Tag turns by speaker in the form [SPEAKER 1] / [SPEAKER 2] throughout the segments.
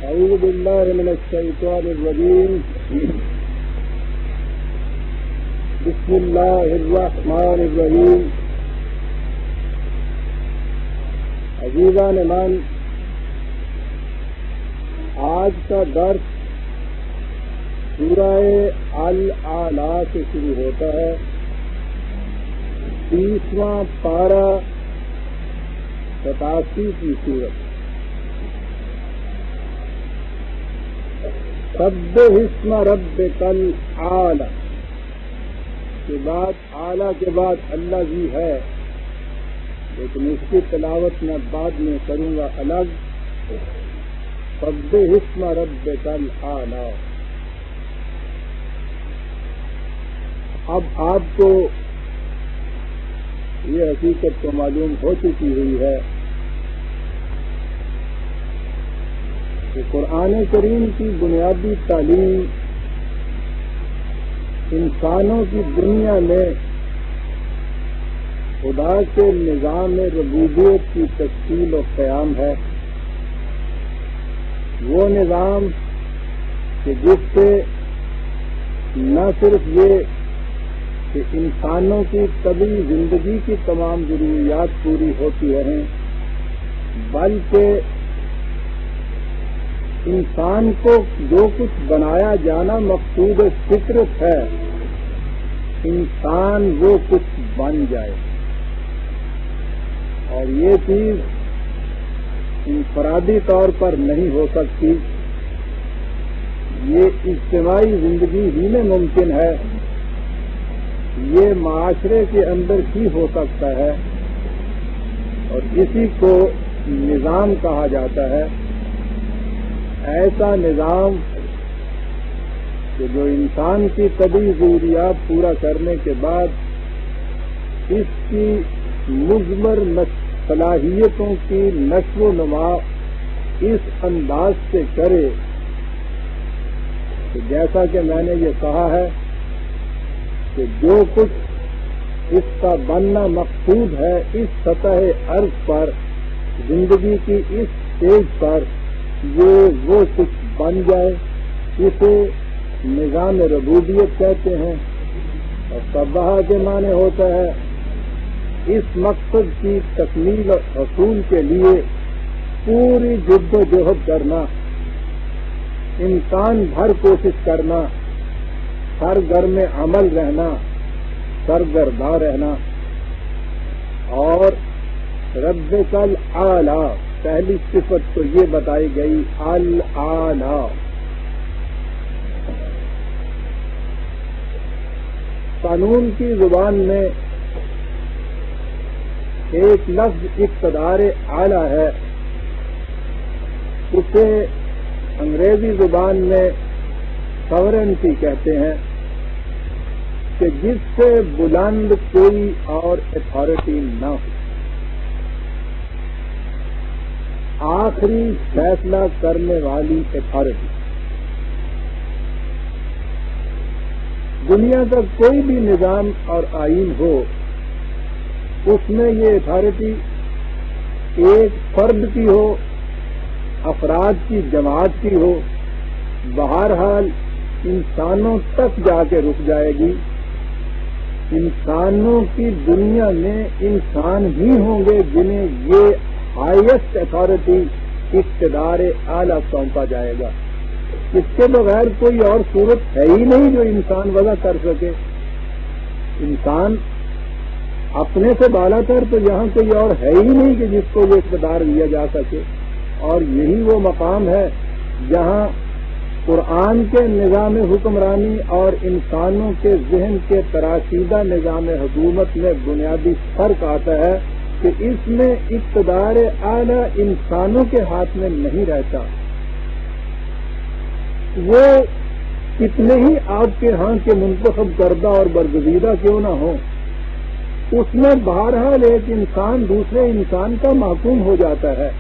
[SPEAKER 1] أعوذ بالله من الشيطان الرجيم. بسم الله الرحمن الرحيم. عزیزان من، آج کا درس سورہ الاعلیٰ سے شروع ہوتا ہے. 30واں پارہ 87 کی سورت. سبح اسم ربک الاعلیٰ کے بعد اعلیٰ کے بعد اللہ بھی ہے، لیکن اس کی تلاوت میں بعد میں کروں گا الگ. سبح اسم ربک الاعلیٰ. اب آپ کو یہ حقیقت تو معلوم ہو چکی ہوئی ہے کہ قرآن کریم کی بنیادی تعلیم انسانوں کی دنیا میں خدا کے نظام ربوبیت کی تشکیل و قیام ہے. وہ نظام کہ جس سے نہ صرف یہ کہ انسانوں کی طبعی زندگی کی تمام ضروریات پوری ہوتی رہیں، بلکہ انسان کو جو کچھ بنایا جانا مقصود فطرت ہے، انسان وہ کچھ بن جائے. اور یہ چیز انفرادی طور پر نہیں ہو سکتی، یہ اجتماعی زندگی ہی میں ممکن ہے، یہ معاشرے کے اندر ہی ہو سکتا ہے، اور اسی کو نظام کہا جاتا ہے. ایسا نظام کہ جو انسان کی طبعی ضروریات پورا کرنے کے بعد اس کی مضمر صلاحیتوں کی نشو و نما اس انداز سے کرے کہ جیسا کہ میں نے یہ کہا ہے کہ جو کچھ اس کا بننا مقصود ہے اس سطح عرض پر، زندگی کی اس سٹیج پر وہ کچھ بن جائے. اسے نظام ربوبیت کہتے ہیں. اور سبح کے معنی ہوتا ہے اس مقصد کی تکمیل اور حصول کے لیے پوری جد و جہد کرنا، انسان بھر کوشش کرنا، سرگرم عمل رہنا، سرگرداں رہنا. اور ربک الاعلیٰ پہلی صفت تو یہ بتائی گئی الاعلیٰ. قانون کی زبان میں ایک لفظ اقتدار اعلیٰ ہے، اسے انگریزی زبان میں ساورنٹی کہتے ہیں، کہ جس سے بلند کوئی اور اتھارٹی نہ ہو، آخری فیصلہ کرنے والی اتھارٹی. دنیا کا کوئی بھی نظام اور آئین ہو، اس میں یہ اتھارٹی ایک فرد کی ہو، افراد کی جماعت کی ہو، بہرحال انسانوں تک جا کے رک جائے گی. انسانوں کی دنیا میں انسان ہی ہوں گے جنہیں یہ ہائیسٹ اتھارٹی اقتدار اعلیٰ سونپا جائے گا. اس کے بغیر کوئی اور صورت ہے ہی نہیں جو انسان وضع کر سکے. انسان اپنے سے بالا تر تو یہاں کوئی اور ہے ہی نہیں کہ جس کو یہ اقتدار دیا جا سکے. اور یہی وہ مقام ہے جہاں قرآن کے نظام حکمرانی اور انسانوں کے ذہن کے تراشیدہ نظام حکومت میں بنیادی فرق آتا ہے کہ اس میں اقتدار اعلیٰ انسانوں کے ہاتھ میں نہیں رہتا. وہ کتنے ہی آپ کے ہاں کے منتخب کردہ اور برگزیدہ کیوں نہ ہوں، اس میں بہرحال ایک انسان دوسرے انسان کا محکوم ہو جاتا ہے.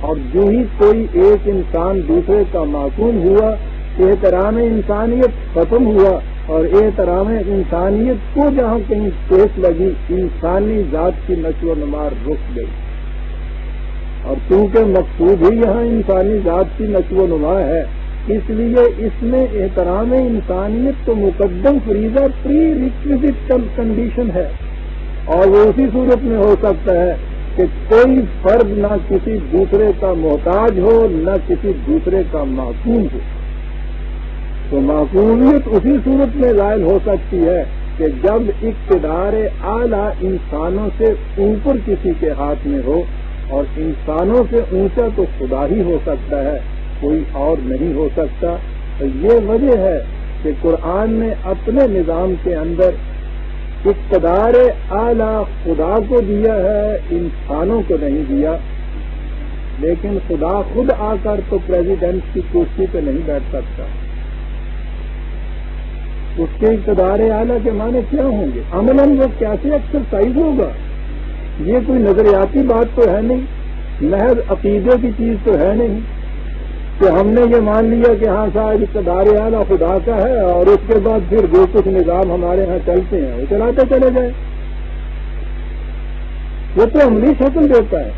[SPEAKER 1] اور جو ہی کوئی ایک انسان دوسرے کا محکوم ہوا، احترام انسانیت ختم ہوا، اور احترام انسانیت کو جہاں کہیں ٹھیس لگی، انسانی ذات کی نشو و نما رک گئی. اور چونکہ مقصود ہی یہاں انسانی ذات کی نشو و نما ہے، اس لیے اس میں احترام انسانیت تو مقدم فریضہ پری ریکویزٹ کنڈیشن ہے، اور وہ اسی صورت میں ہو سکتا ہے کہ کوئی فرد نہ کسی دوسرے کا محتاج ہو، نہ کسی دوسرے کا معصوم ہو۔ تو معصومیت اسی صورت میں ظاہر ہو سکتی ہے کہ جب اقتدار اعلیٰ انسانوں سے اوپر کسی کے ہاتھ میں ہو، اور انسانوں سے اونچا تو خدا ہی ہو سکتا ہے، کوئی اور نہیں ہو سکتا۔ تو یہ وجہ ہے کہ قرآن نے اپنے نظام کے اندر اقتدار اعلیٰ خدا کو دیا ہے، انسانوں کو نہیں دیا۔ لیکن خدا خود آ کر تو پریزیڈنٹ کی کرسی پہ نہیں بیٹھ سکتا، اس کے اقتدار اعلیٰ کے معنی کیا ہوں گے؟ عملاً وہ کیسے ایکسرسائز ہوگا؟ یہ کوئی نظریاتی بات تو ہے نہیں، محض عقیدے کی چیز تو ہے نہیں کہ ہم نے یہ مان لیا کہ ہاں صاحب اقتدار اعلیٰ خدا کا ہے، اور اس کے بعد پھر جو کچھ نظام ہمارے ہاں چلتے ہیں وہ چلاتے چلے جائیں۔ وہ تو عملی شکل دیتا ہے،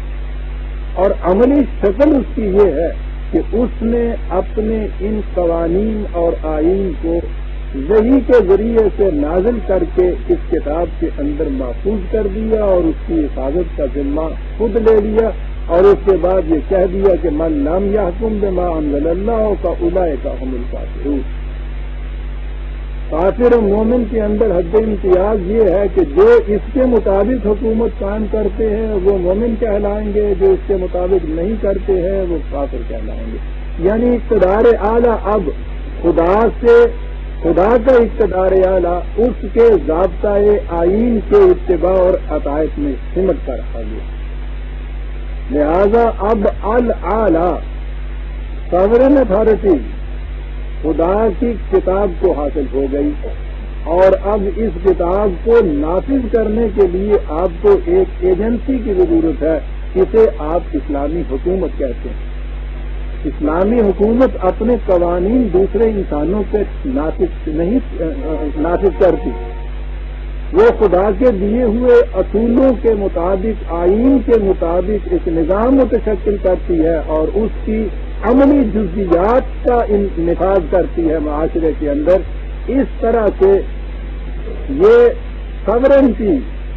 [SPEAKER 1] اور عملی شکل اس کی یہ ہے کہ اس نے اپنے ان قوانین اور آئین کو وحی کے ذریعے سے نازل کر کے اس کتاب کے اندر محفوظ کر دیا، اور اس کی حفاظت کا ذمہ خود لے لیا، اور اس کے بعد یہ کہہ دیا کہ من لم یحکم بما انزل اللہ فاولئک هم الکافرون۔ کافر و مومن کے اندر حد امتیاز یہ ہے کہ جو اس کے مطابق حکومت قائم کرتے ہیں وہ مومن کہلائیں گے، جو اس کے مطابق نہیں کرتے ہیں وہ کافر کہلائیں گے۔ یعنی اقتدار اعلیٰ اب خدا کا اقتدار اعلیٰ اس کے ضابطۂ آئین کے اتباع اور عطائف میں سمٹ کر رکھا گیا۔ لہذا اب الاعلیٰ ساورن اتھارٹی خدا کی کتاب کو حاصل ہو گئی، اور اب اس کتاب کو نافذ کرنے کے لیے آپ کو ایک ایجنسی کی ضرورت ہے، اسے آپ اسلامی حکومت کہتے ہیں۔ اسلامی حکومت اپنے قوانین دوسرے انسانوں سے نافذ کرتی، وہ خدا کے دیے ہوئے اصولوں کے مطابق، آئین کے مطابق ایک نظام متشکل کرتی ہے، اور اس کی عملی جزیات کا نفاذ کرتی ہے معاشرے کے اندر۔ اس طرح سے یہ سورنٹی،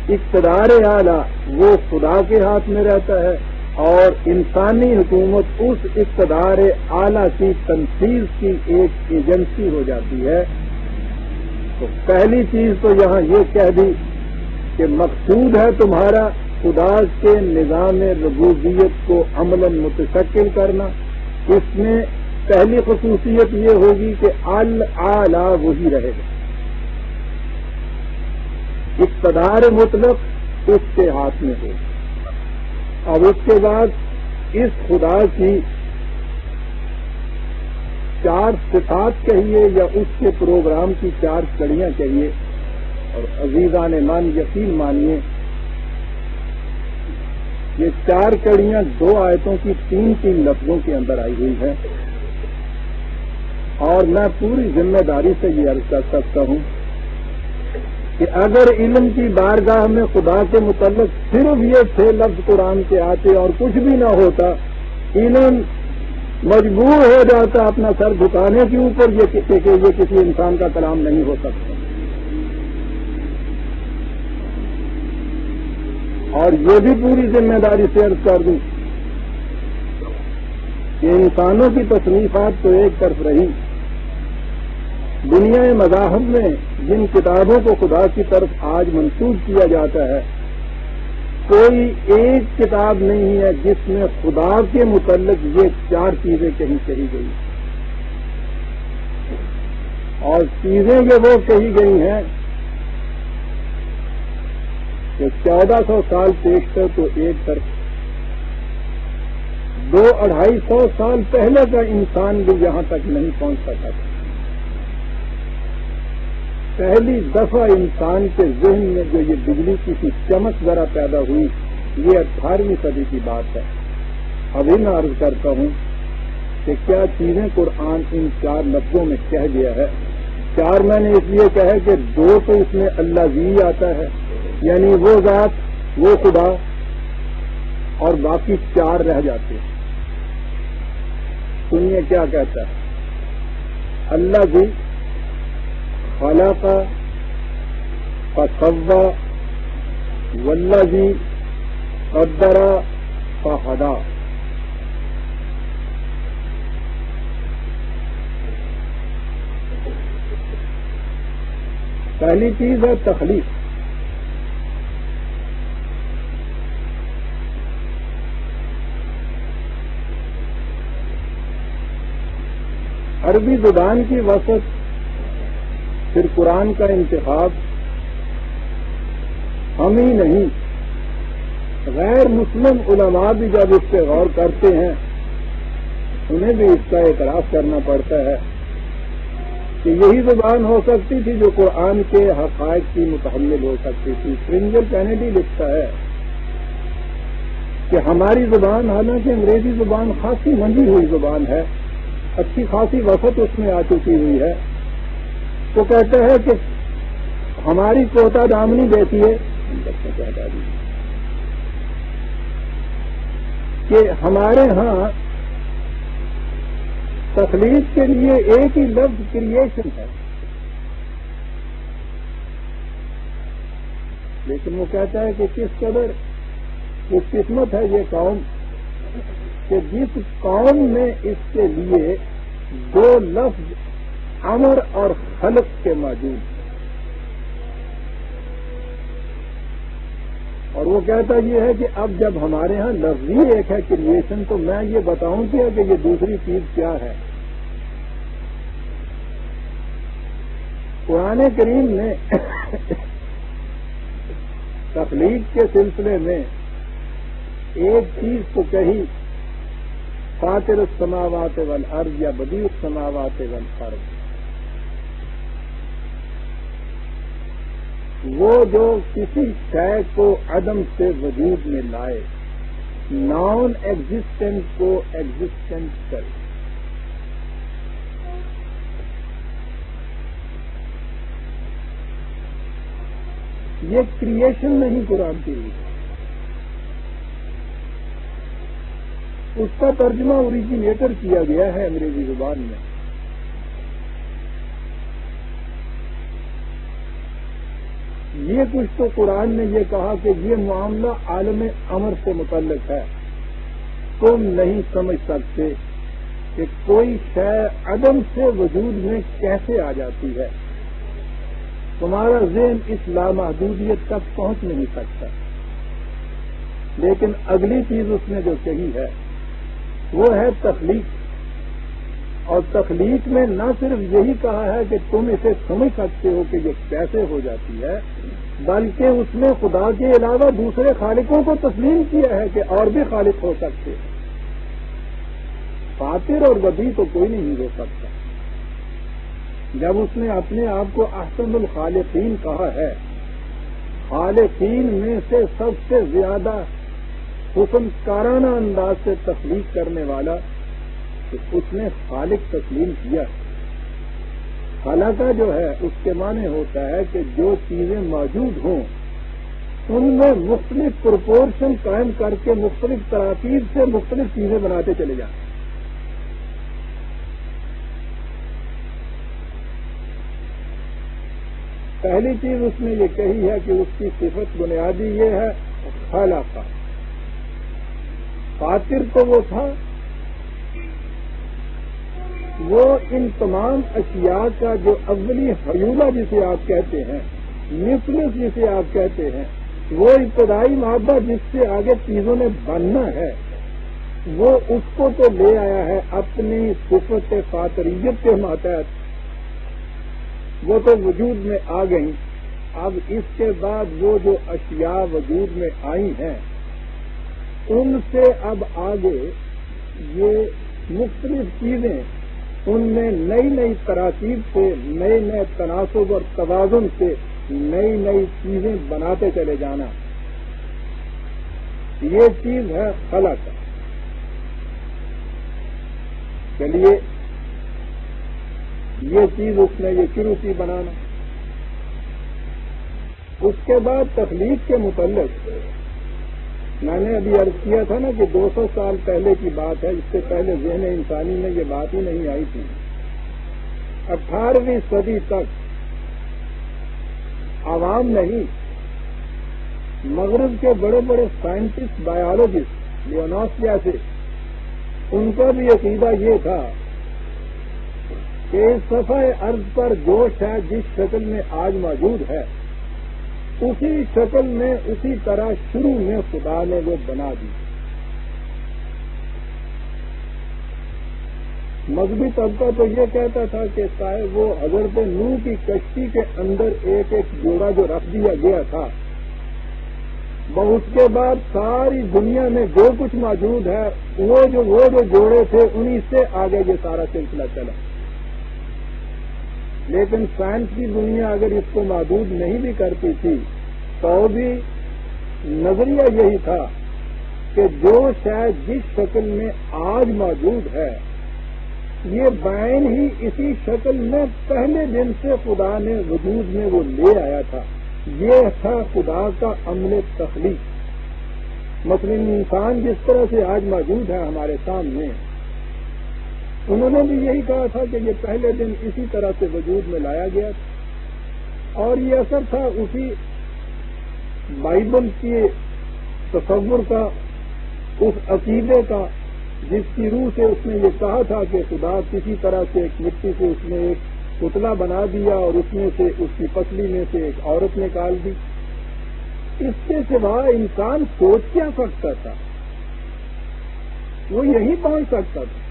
[SPEAKER 1] اقتدار اعلیٰ وہ خدا کے ہاتھ میں رہتا ہے، اور انسانی حکومت اس اقتدار اعلیٰ کی تنفیذ کی ایک ایجنسی ہو جاتی ہے۔ تو پہلی چیز تو یہاں یہ کہہ دی کہ مقصود ہے تمہارا خدا کے نظام ربوبیت کو عملاً متشکل کرنا۔ اس میں پہلی خصوصیت یہ ہوگی کہ الاعلیٰ وہی رہے گا، اقتدار مطلق اس کے ہاتھ میں ہوگا۔ اب اس کے بعد اس خدا کی چار صفات کہیے یا اس کے پروگرام کی چار کڑیاں کہیے، اور عزیزان مان یقین مانیے یہ چار کڑیاں دو آیتوں کی تین لفظوں کے اندر آئی ہوئی ہیں، اور میں پوری ذمہ داری سے یہ عرض کر سکتا ہوں کہ اگر علم کی بارگاہ میں خدا کے متعلق صرف یہ 6 لفظ قرآن کے آتے اور کچھ بھی نہ ہوتا، علم مجبور ہو جاتا اپنا سر جھکانے کے اوپر کہ یہ کسی انسان کا کلام نہیں ہو سکتا۔ اور یہ بھی پوری ذمہ داری سے عرض کر دوں کہ انسانوں کی تصنیفات تو ایک طرف رہی، دنیا مذاہب میں جن کتابوں کو خدا کی طرف آج منسوب کیا جاتا ہے، کوئی ایک کتاب نہیں ہے جس میں خدا کے متعلق یہ 4 چیزیں کہیں کہی گئی، اور چیزیں یہ وہ کہی گئی ہیں کہ 1400 سال پیشتر تو ایک طرف، 200-250 سال پہلے کا انسان بھی یہاں تک نہیں پہنچ سکا تھا۔ پہلی دفعہ انسان کے ذہن میں جو یہ بجلی کی سی چمک ذرا پیدا ہوئی، یہ 18ویں صدی کی بات ہے۔ ابھی میں عرض کرتا ہوں کہ کیا چیزیں قرآن ان 4 لفظوں میں کہہ گیا ہے۔ 4 میں نے اس لیے کہا کہ 2 تو اس میں اللہ زی آتا ہے، یعنی وہ ذات، وہ خدا اور باقی 4 رہ جاتے ہیں. سنیے کیا کہتا ہے. اللہ جی خلق فسوى والذی قدر فہدی. پہلی چیز ہے تخلیق. عربی زبان کی وسعت، پھر قرآن کا انتخاب ہم ہی نہیں، غیر مسلم علماء بھی جب اس پہ غور کرتے ہیں انہیں بھی اس کا اعتراف کرنا پڑتا ہے کہ یہی زبان ہو سکتی تھی جو قرآن کے حقائق کی متحمل ہو سکتی تھی. فرنجل کینیڈی لکھتا ہے کہ ہماری زبان حالانکہ انگریزی زبان خاصی منجی ہوئی زبان ہے، اچھی خاصی وسعت اس میں آ چکی ہوئی ہے، تو کہتا ہے کہ ہماری کوتا دامنی دیتی ہے کہ ہمارے ہاں تخلیق کے لیے ایک ہی لفظ کریشن ہے، لیکن وہ کہتا ہے کہ کس قدر وہ قسمت ہے یہ قوم کہ جس قوم میں اس کے لیے 2 لفظ امر اور خلق کے موجود ہیں. اور وہ کہتا یہ ہے کہ اب جب ہمارے ہاں لفظ ہی ایک ہے کریشن، تو میں یہ بتاؤں کہ یہ دوسری چیز کیا ہے. قرآن کریم نے تخلیق کے سلسلے میں ایک چیز تو کہی، فاطر السماوات والارض یا بدیع السماوات والارض. وہ جو کسی شے کو عدم سے وجود میں لائے، نان ایگزسٹنٹ کو ایگزسٹنٹ کرے. یہ کریشن نہیں قرآن کی لیے. اس کا ترجمہ اوریجینیٹر کیا گیا ہے انگریزی زبان میں. یہ کچھ تو قرآن نے یہ کہا کہ یہ معاملہ عالم امر سے متعلق ہے، تم نہیں سمجھ سکتے کہ کوئی شے عدم سے وجود میں کیسے آ جاتی ہے، تمہارا ذہن اس لامحدودیت تک پہنچ نہیں سکتا. لیکن اگلی چیز اس نے جو کہی ہے وہ ہے تخلیق. اور تخلیق میں نہ صرف یہی کہا ہے کہ تم اسے سمجھ سکتے ہو کہ یہ کیسے ہو جاتی ہے، بلکہ اس نے خدا کے علاوہ دوسرے خالقوں کو تسلیم کیا ہے کہ اور بھی خالق ہو سکتے ہیں. فاطر اور بدیع تو کوئی نہیں ہو سکتا. جب اس نے اپنے آپ کو احسن الخالقین کہا ہے، خالقین میں سے سب سے زیادہ حسن کارانہ انداز سے تخلیق کرنے والا، تو اس نے خالق تسلیم کیا. خلقہ جو ہے اس کے معنی ہوتا ہے کہ جو چیزیں موجود ہوں ان میں مختلف پروپورشن قائم کر کے مختلف تراکیب سے مختلف چیزیں بناتے چلے جائیں. پہلی چیز اس نے یہ کہی ہے کہ اس کی صفت بنیادی یہ ہے خلقہ. فاطر تو وہ تھا، وہ ان تمام اشیاء کا جو اولی حیولہ جسے آپ کہتے ہیں، نیوکلس جسے آپ کہتے ہیں، وہ ابتدائی مادہ جس سے آگے چیزوں نے بننا ہے، وہ اس کو تو لے آیا ہے اپنی صفت فاطریت کے ماتحت. وہ تو وجود میں آ گئی. اب اس کے بعد وہ جو اشیاء وجود میں آئی ہیں ان سے اب آگے یہ مختلف چیزیں ان میں نئی نئی تراکیب سے، نئے نئے تناسب اور توازن سے نئی نئی چیزیں بناتے چلے جانا، یہ چیز ہے خلق. چلیے یہ چیز اس نے یہ شروع کی بنانا. اس کے بعد تخلیق کے متعلق میں نے ابھی عرض کیا تھا نا کہ 200 سال پہلے کی بات ہے، اس سے پہلے ذہن انسانی میں یہ بات ہی نہیں آئی تھی۔ 18ویں صدی تک عوام نہیں، مغرب کے بڑے بڑے سائنٹسٹ، بایولوجسٹ، لیوناس جیسے، ان کا بھی عقیدہ یہ تھا کہ اس صفحہ ارض پر جو شے جس شکل میں آج موجود ہے، اسی شکل میں اسی طرح شروع میں خدا نے وہ بنا دی۔ مذہبی طبقہ تو یہ کہتا تھا کہ وہ حضرت نوح کی کشتی کے اندر ایک ایک جوڑا جو رکھ دیا گیا تھا، اس کے بعد ساری دنیا میں جو کچھ موجود ہے وہ جو جوڑے تھے انہی سے آگے یہ سارا سلسلہ چلا۔ لیکن سائنس کی دنیا اگر اس کو محدود نہیں بھی کرتی تھی تو بھی نظریہ یہی تھا کہ جو شاید جس شکل میں آج موجود ہے یہ بعین ہی اسی شکل میں پہلے دن سے خدا نے وجود میں وہ لے آیا تھا۔ یہ تھا خدا کا عمل تخلیق۔ مثلا انسان جس طرح سے آج موجود ہے ہمارے سامنے، انہوں نے بھی یہی کہا تھا کہ یہ پہلے دن اسی طرح سے وجود میں لایا گیا تھا، اور یہ اثر تھا اسی بائبل کے تصور کا، اس عقیدے کا جس کی روح سے اس نے یہ کہا تھا کہ خدا کسی طرح سے ایک مٹی سے اس نے ایک پتلا بنا دیا اور اس میں سے اس کی پسلی میں سے ایک عورت نکال دی۔ اس کے سوا انسان سوچ کیا سکتا تھا؟ وہ یہی پہنچ سکتا تھا۔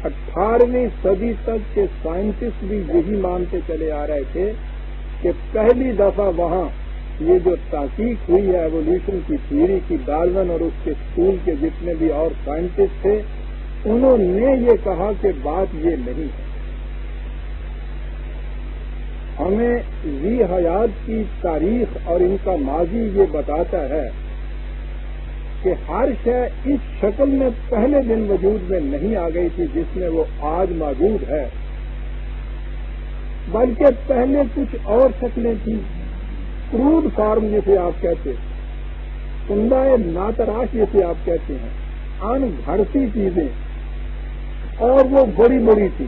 [SPEAKER 1] 18ویں صدی تک کے سائنٹسٹ بھی یہی مانتے چلے آ رہے تھے کہ پہلی دفعہ وہاں یہ جو تحقیق ہوئی ہے ایوولوشن کی تھیوری کی، ڈارون اور اس کے اسکول کے جتنے بھی اور سائنٹسٹ تھے انہوں نے یہ کہا کہ بات یہ نہیں ہے۔ ہمیں ذی حیات کی تاریخ اور ان کا ماضی یہ بتاتا ہے کہ ہر شے اس شکل میں پہلے دن وجود میں نہیں آ گئی تھی جس میں وہ آج موجود ہے، بلکہ پہلے کچھ اور شکلیں تھیں۔ کروڈ فارم جسے آپ کہتے ہیں، عمدہ ناتراش جسے آپ کہتے ہیں، ان گھڑتی چیزیں، اور وہ بڑی بڑی تھی۔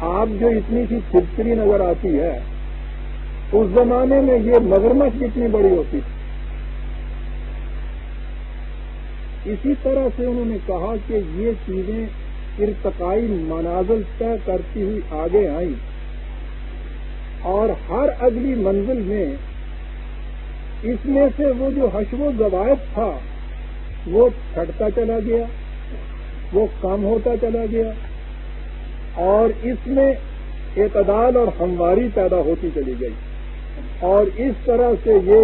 [SPEAKER 1] آپ جو اتنی سی چھپکلی نظر آتی ہے، اس زمانے میں یہ مگرمچھ کتنی بڑی ہوتی تھی۔ اسی طرح سے انہوں نے کہا کہ یہ چیزیں ارتقائی منازل طے کرتی ہوئی آگے آئیں، اور ہر اگلی منزل میں اس میں سے وہ جو حشو و ضوابط تھا وہ چھٹتا چلا گیا، وہ کم ہوتا چلا گیا، اور اس میں اعتدال اور ہمواری پیدا ہوتی چلی گئی، اور اس طرح سے یہ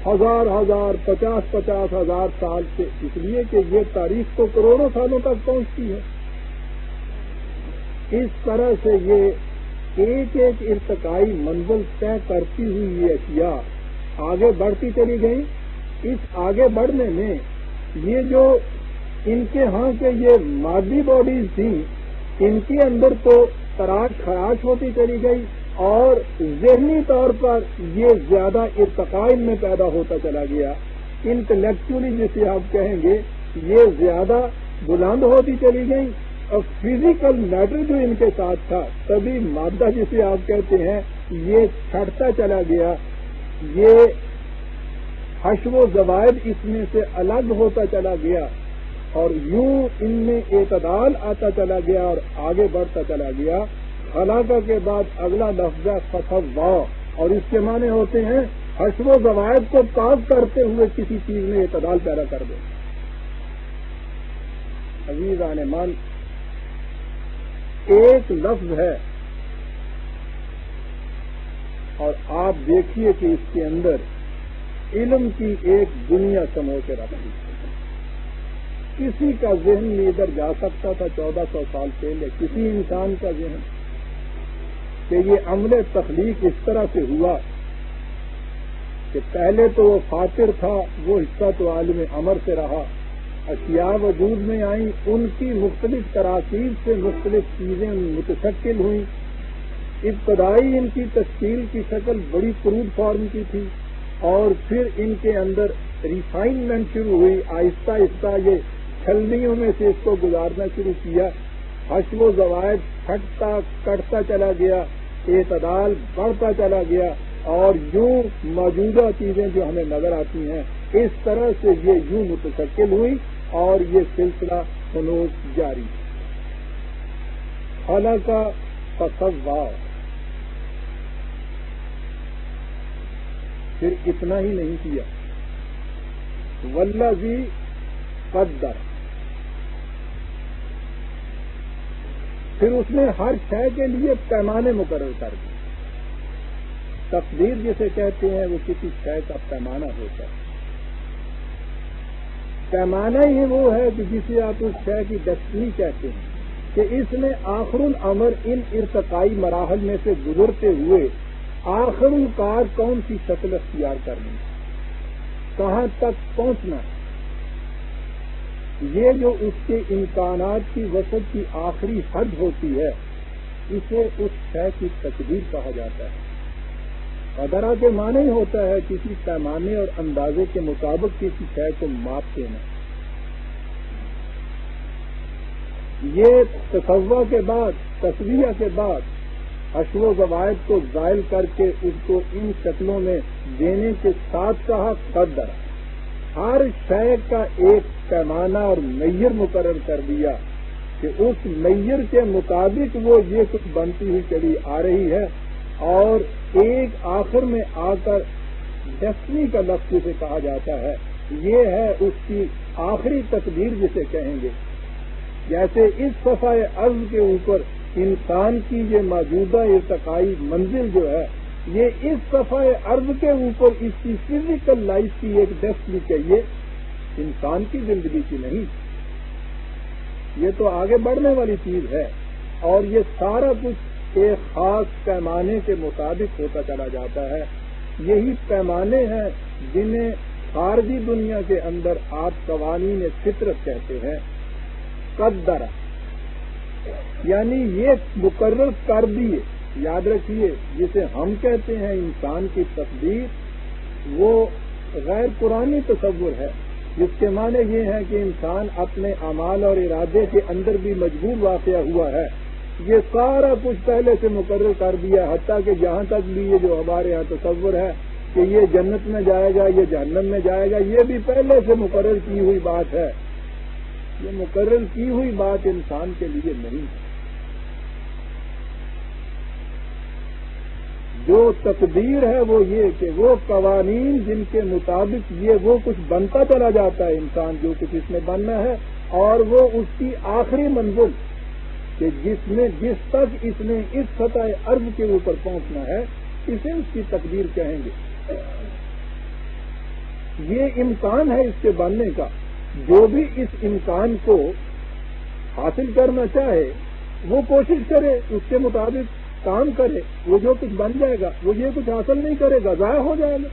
[SPEAKER 1] ہزار 50 ہزار سال سے، اس لیے کہ یہ تاریخ تو کروڑوں سالوں تک پہنچتی ہے، اس طرح سے یہ ایک ایک ارتقائی منزل طے کرتی ہوئی یہ اشیاء آگے بڑھتی چلی گئی۔ اس آگے بڑھنے میں یہ جو ان کے ہاں کے یہ مادی باڈیز تھیں، ان کے اندر تو تراش خراش ہوتی چلی گئی، اور ذہنی طور پر یہ زیادہ ارتقاء میں پیدا ہوتا چلا گیا۔ انٹلیکچولی جسے آپ کہیں گے یہ زیادہ بلند ہوتی چلی گئی، اور فزیکل میٹر جو ان کے ساتھ تھا، تبھی مادہ جسے آپ کہتے ہیں، یہ چھٹتا چلا گیا، یہ حشو و زوائد اس میں سے الگ ہوتا چلا گیا، اور یوں ان میں اعتدال آتا چلا گیا اور آگے بڑھتا چلا گیا۔ خلاقہ کے بعد اگلا لفظ ہے فسوا، اور اس کے معنی ہوتے ہیں حشو و زوائد کو پاک کرتے ہوئے کسی چیز میں اعتدال پیدا کر دے۔ عزیزان من، ایک لفظ ہے اور آپ دیکھیے کہ اس کے اندر علم کی ایک دنیا سمو کے رکھی۔ کسی کا ذہن میں ادھر جا سکتا تھا 1400 سال پہلے، کسی انسان کا ذہن، کہ یہ عمل تخلیق اس طرح سے ہوا کہ پہلے تو وہ فاطر تھا، وہ حصہ تو عالم امر سے رہا، اشیاء وجود میں آئیں، ان کی مختلف تراکیب سے مختلف چیزیں متشکل ہوئیں۔ ابتدائی ان کی تشکیل کی شکل بڑی کروڈ فارم کی تھی، اور پھر ان کے اندر ریفائنمنٹ شروع ہوئی، آہستہ آہستہ یہ چھلنیوں میں سے اس کو گزارنا شروع کیا، حشو و زوائد پھٹتا کٹتا چلا گیا، اعتدال بڑھتا چلا گیا، اور یوں موجودہ چیزیں جو ہمیں نظر آتی ہیں اس طرح سے یہ یوں متشکل ہوئی اور یہ سلسلہ ہنوز جاری۔ خلق فسوی، پھر اتنا ہی نہیں کیا، والذی قدر، پھر اس نے ہر شے کے لیے پیمانے مقرر کر دیے۔ تقدیر جسے کہتے ہیں وہ کسی شے کا پیمانہ ہوتا ہے، پیمانہ ہی وہ ہے کہ جسے آپ اس شے کی ڈسٹنی کہتے ہیں، کہ اس نے آخر الامر ان ارتقائی مراحل میں سے گزرتے ہوئے آخر الکار کون سی شکل اختیار کرنی، کہاں تک پہنچنا، یہ جو اس کے امکانات کی وسعت کی آخری حد ہوتی ہے اسے اس شے کی تقدیر کہا جاتا ہے۔ قدرہ کے معنی ہی ہوتا ہے کسی پیمانے اور اندازے کے مطابق کسی شے کو ماپ دینا۔ یہ تصوع کے بعد، تصویہ کے بعد حشو و زوائد کو زائل کر کے اس کو ان شکلوں میں دینے کے ساتھ کہا قدر، ہر شے کا ایک پیمانہ اور میئر مقرر کر دیا کہ اس میئر کے مطابق وہ یہ کچھ بنتی ہوئی چلی آ رہی ہے، اور ایک آخر میں آ کر ڈسٹنی کا لفظ جسے کہا جاتا ہے یہ ہے اس کی آخری تقدیر جسے کہیں گے۔ جیسے اس صفحہ ارض کے اوپر انسان کی یہ موجودہ ارتقائی منزل جو ہے یہ اس صفحہ ارض کے اوپر اس کی فزیکل لائف کی ایک ڈسٹنی چاہیے، انسان کی زندگی کی نہیں، یہ تو آگے بڑھنے والی چیز ہے، اور یہ سارا کچھ ایک خاص پیمانے کے مطابق ہوتا چلا جاتا ہے۔ یہی پیمانے ہیں جنہیں خارجی دنیا کے اندر آپ قوانین فطرت کہتے ہیں۔ قدر یعنی یہ مقرر کر دیے، یاد رکھیے جسے ہم کہتے ہیں انسان کی تقدیر وہ غیر قرآنی تصور ہے، جس کے معنی یہ ہے کہ انسان اپنے اعمال اور ارادے کے اندر بھی مجبور واقع ہوا ہے، یہ سارا کچھ پہلے سے مقرر کر دیا، حتیٰ کہ جہاں تک بھی یہ جو ہمارے یہاں تصور ہے کہ یہ جنت میں جائے گا یہ جہنم میں جائے گا، یہ بھی پہلے سے مقرر کی ہوئی بات ہے، یہ مقرر کی ہوئی بات انسان کے لیے نہیں ہے۔ جو تقدیر ہے وہ یہ کہ وہ قوانین جن کے مطابق یہ وہ کچھ بنتا چلا جاتا ہے انسان جو کچھ اس میں بننا ہے، اور وہ اس کی آخری منزل کہ جس تک اس نے اس سطح ارض کے اوپر پہنچنا ہے اسے اس کی تقدیر کہیں گے۔ یہ امکان ہے اس کے بننے کا، جو بھی اس امکان کو حاصل کرنا چاہے وہ کوشش کرے، اس کے مطابق کام کرے، وہ جو کچھ بن جائے گا وہ یہ کچھ حاصل نہیں کرے گا، ضائع ہو جائے گا۔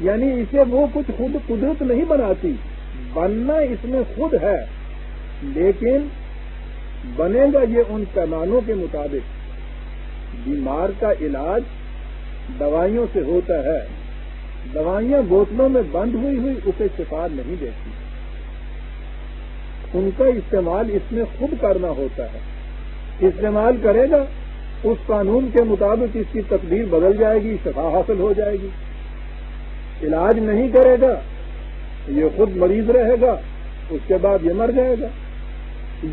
[SPEAKER 1] یعنی اسے وہ کچھ خود قدرت نہیں بناتی، بننا اس میں خود ہے، لیکن بنے گا یہ ان پیمانوں کے مطابق۔ بیمار کا علاج دوائیوں سے ہوتا ہے، دوائیاں بوتلوں میں بند ہوئی اسے شفا نہیں دیتی، ان کا استعمال اس میں خود کرنا ہوتا ہے۔ استعمال کرے گا اس قانون کے مطابق اس کی تقدیر بدل جائے گی، شفا حاصل ہو جائے گی۔ علاج نہیں کرے گا یہ خود مریض رہے گا، اس کے بعد یہ مر جائے گا۔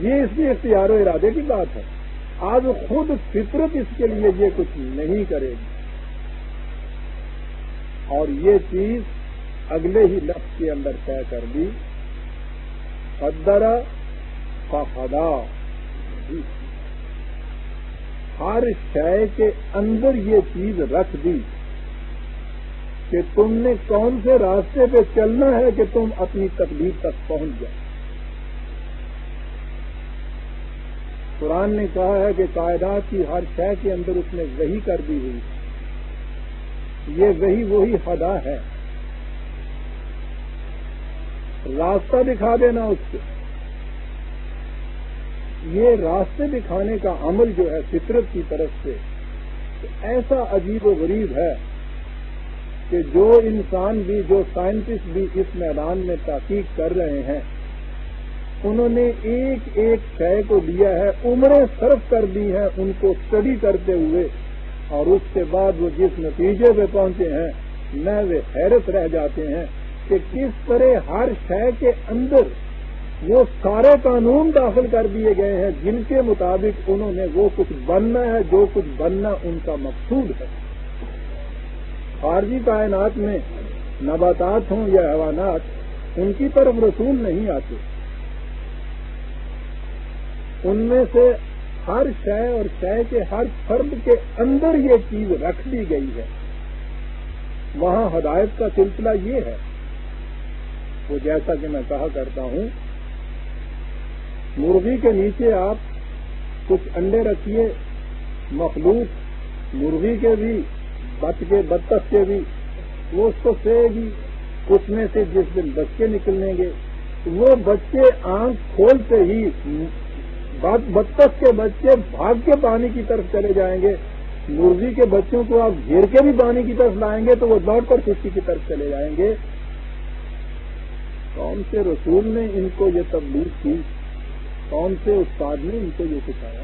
[SPEAKER 1] یہ اس کے اختیار و ارادے کی بات ہے، آج خود فطرت اس کے لیے یہ کچھ نہیں کرے گی۔ اور یہ چیز اگلے ہی لفظ کے اندر طے کر دی، قدر فقدا، ہر شے کے اندر یہ چیز رکھ دی کہ تم نے کون سے راستے پہ چلنا ہے کہ تم اپنی تقدیر تک پہنچ جاؤ۔ قرآن نے کہا ہے کہ کائنات کی ہر شے کے اندر اس نے وحی کر دی ہوئی، یہ وحی وہی خدا ہے، راستہ دکھا دینا اس سے۔ یہ راستے دکھانے کا عمل جو ہے فطرت کی طرف سے ایسا عجیب و غریب ہے کہ جو انسان بھی، جو سائنٹسٹ بھی اس میدان میں تحقیق کر رہے ہیں، انہوں نے ایک ایک شے کو لیا ہے، عمریں صرف کر دی ہیں ان کو اسٹڈی کرتے ہوئے، اور اس کے بعد وہ جس نتیجے پہ پہنچے ہیں وہ حیرت رہ جاتے ہیں کہ کس طرح ہر شے کے اندر وہ سارے قانون داخل کر دیے گئے ہیں جن کے مطابق انہوں نے وہ کچھ بننا ہے جو کچھ بننا ان کا مقصود ہے۔ خارجی کائنات میں نباتات ہوں یا حیوانات، ان کی طرف رسول نہیں آتے، ان میں سے ہر شے اور شے کے ہر فرد کے اندر یہ چیز رکھ دی گئی ہے، وہاں ہدایت کا سلسلہ یہ ہے۔ وہ جیسا کہ میں کہا کرتا ہوں، مرغی کے نیچے آپ کچھ انڈے رکھیے، مخلوق مرغی کے بھی، بطخ کے بھی، وہ اس کو سے گی، اس میں سے جس دن بچے نکلیں گے، وہ بچے آنکھ کھولتے ہی بطخ کے بچے بھاگ کے پانی کی طرف چلے جائیں گے، مرغی کے بچوں کو آپ گھیر کے بھی پانی کی طرف لائیں گے تو وہ لوٹ کر کشتی کی طرف چلے جائیں گے۔ کون سے رسول نے ان کو یہ تبلیغ کی؟ کون سے استاد نے ان کو یہ سکھایا؟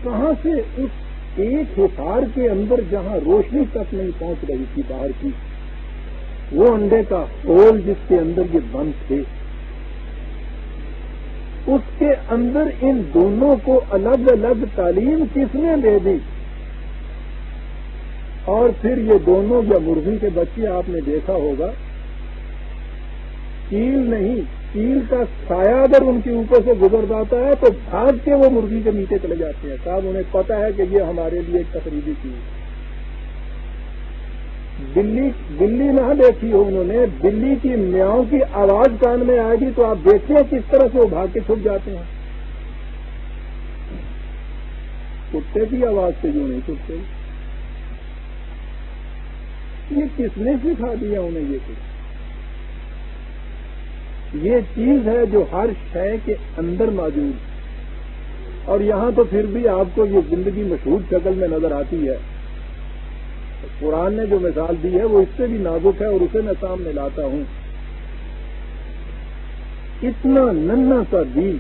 [SPEAKER 1] کہاں سے اس ایک حصار کے اندر جہاں روشنی تک نہیں پہنچ رہی تھی باہر کی، وہ انڈے کا ہول جس کے اندر یہ بند تھے، اس کے اندر ان دونوں کو الگ الگ تعلیم کس نے دے دی؟ اور پھر یہ دونوں یا مرغی کے بچے آپ نے دیکھا ہوگا، کیل نہیں، کیل کا سایہ اگر ان کے اوپر سے گزر جاتا ہے تو بھاگ کے وہ مرغی کے نیچے چلے جاتے ہیں، صاحب انہیں پتا ہے کہ یہ ہمارے لیے ایک تقریبی چیز ہے۔ بلی نہ دیکھی ہو انہوں نے، بلی کی میاؤں کی آواز کان میں آئے گی تو آپ دیکھتے ہیں کس طرح سے وہ بھاگ کے چھپ جاتے ہیں۔ کتے کی آواز سے یوں نہیں چھپتے۔ یہ کس نے سکھا دیا انہیں یہ کچھ؟ یہ چیز ہے جو ہر شے کے اندر موجود ہے، اور یہاں تو پھر بھی آپ کو یہ زندگی مشہور شکل میں نظر آتی ہے۔ قرآن نے جو مثال دی ہے وہ اس سے بھی نازک ہے، اور اسے میں سامنے لاتا ہوں۔ اتنا ننھا سا بیج،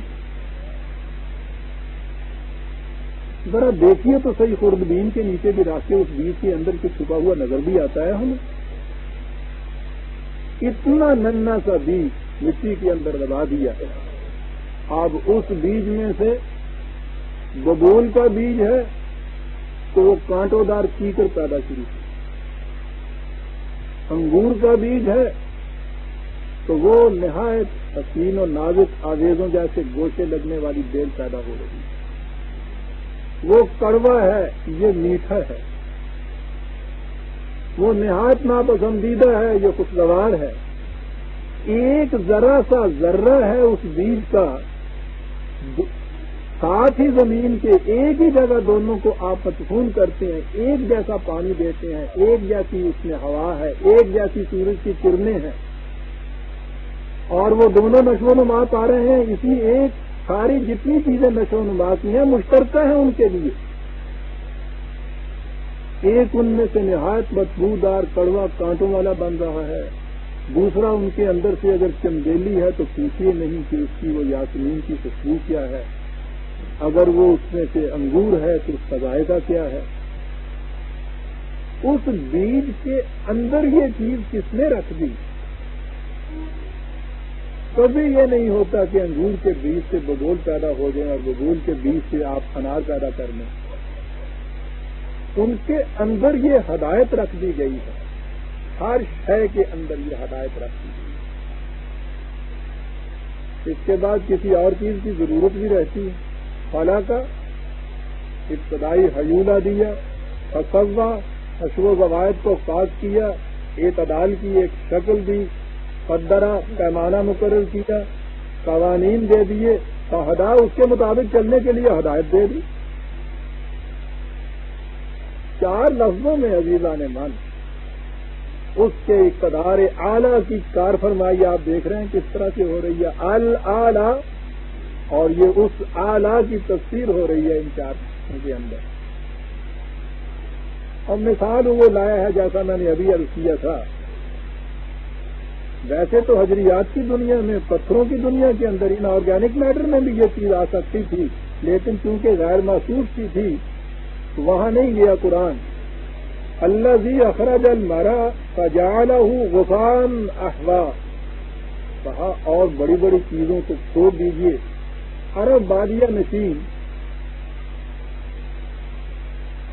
[SPEAKER 1] ذرا دیکھیے تو صحیح، خوردبین کے نیچے بھی راستے اس بیج کے اندر کچھ چھپا ہوا نظر بھی آتا ہے ہمیں۔ اتنا ننھا سا بیج مٹی کے اندر دبا دیا، اب اس بیج میں سے ببول کا بیج ہے تو وہ کانٹوں دار کیکر پیدا شروع کی، انگور کا بیج ہے تو وہ نہایت حسین و نازک آویزوں جیسے گوشے لگنے والی بیل پیدا ہو رہی ہے، وہ کڑوا ہے، یہ میٹھا ہے، وہ نہایت ناپسندیدہ ہے، یہ خوشگوار ہے۔ ایک ذرا سا ذرہ ہے اس بیج کا، ساتھ ہی زمین کے ایک ہی جگہ دونوں کو آپ مدفون کرتے ہیں، ایک جیسا پانی دیتے ہیں، ایک جیسی اس میں ہوا ہے، ایک جیسی سورج کی کرنیں ہیں، اور وہ دونوں نشو و نما پا رہے ہیں۔ اسی ایک ساری جتنی چیزیں نشو و نما کی ہیں مشترکہ ہیں ان کے لیے۔ ایک ان میں سے نہایت بدبودار کڑوا کانٹوں والا بن رہا ہے، دوسرا ان کے اندر سے اگر چمبیلی ہے تو پوچھیے نہیں کہ اس کی وہ یاسمین کی خوشبو کیا ہے، اگر وہ اس میں سے انگور ہے تو اس کا ذائقہ کیا ہے۔ اس بیج کے اندر یہ چیز کس نے رکھ دی؟ کبھی یہ نہیں ہوتا کہ انگور کے بیج سے ببول پیدا ہو جائیں اور ببول کے بیج سے آپ انار پیدا کر لیں۔ ان کے اندر یہ ہدایت رکھ دی گئی ہے، ہر شے کے اندر یہ ہدایت رکھ دی گئی ہے۔ اس کے بعد کسی اور چیز کی ضرورت بھی رہتی ہے۔ خلا کا ابتدائی حیولہ دیا، فسوا حشو و زوائد کو خاص کیا، اعتدال کی ایک شکل دی، قدرہ پیمانہ مقرر کیا، قوانین دے دیے، فہدا اس کے مطابق چلنے کے لیے ہدایت دے دی۔ چار لفظوں میں عزیزان من اس کے اقتدار اعلیٰ کی کار فرمائی آپ دیکھ رہے ہیں کس طرح سے ہو رہی ہے، الاعلیٰ، اور یہ اس اعلیٰ کی تفسیر ہو رہی ہے ان چار کے اندر۔ اب مثال وہ لایا ہے جیسا میں نے ابھی عرض کیا تھا. ویسے تو حجریات کی دنیا میں، پتھروں کی دنیا کے اندر، ان آرگینک میٹر میں بھی یہ چیز آ سکتی تھی، لیکن چونکہ غیر محسوس کی تھی وہاں نہیں گیا قرآن. الذی اخرج المرء فجعلہ غثاء احوا. کہا اور بڑی بڑی چیزوں کو چھوڑ دیجیے. عرب بادیہ نشین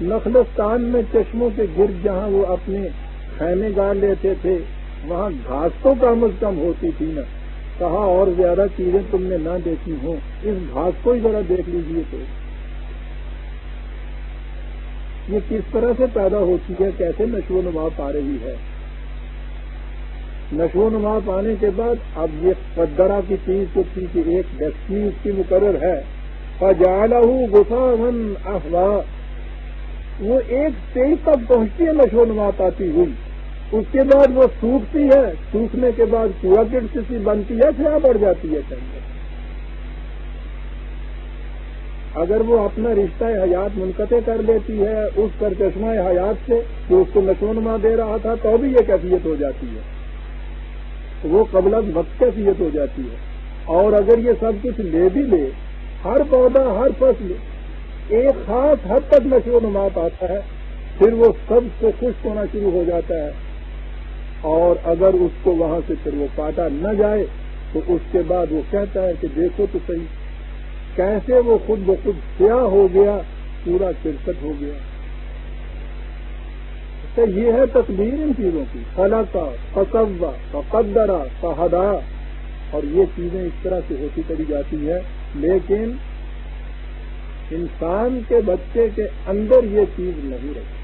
[SPEAKER 1] نخلستان میں چشموں کے گرد جہاں وہ اپنے خیمے گاڑ لیتے تھے وہاں گھاس تو کم از کم ہوتی تھی نا. کہا اور زیادہ چیزیں تم نے نہ دیکھی ہوں، اس گھاس کو ہی ذرا دیکھ لیجیے. تو یہ کس طرح سے پیدا ہوتی ہے، کیسے نشو و نما پا رہی ہے. نشو و نما پانے کے بعد اب یہ قدرہ کی چیز جو تھی کہ ایک ڈیسٹنی اس کی مقرر ہے. فجعلہ غثاء احوا. وہ ایک اسٹیج تک پہنچتی ہے نشو و نما پاتی ہوئی، اس کے بعد وہ سوکھتی ہے، سوکھنے کے بعد کوڑا کٹ سی بنتی ہے، پھر بڑھ جاتی ہے. اگر وہ اپنا رشتہ حیات منقطع کر لیتی ہے اس پر چشمہ حیات سے جو اس کو نشو و نما دے رہا تھا تو بھی یہ کیفیت ہو جاتی ہے، وہ قبل از وقت کیفیت ہو جاتی ہے. اور اگر یہ سب کچھ لے بھی لے، ہر پودا ہر فصل ایک خاص حد تک نشو و نما پاتا ہے، پھر وہ سب سے خشک ہونا شروع ہو جاتا ہے. اور اگر اس کو وہاں سے پھر وہ کاٹا نہ جائے تو اس کے بعد وہ کہتا ہے کہ دیکھو تو صحیح کیسے وہ خود بخود سیاہ ہو گیا، پورا چرکٹ ہو گیا. تو یہ ہے تقدیر ان چیزوں کی. خلقا فسوا فقدرا فہدا. اور یہ چیزیں اس طرح سے ہوتی چلی جاتی ہے، لیکن انسان کے بچے کے اندر یہ چیز نہیں رہتی.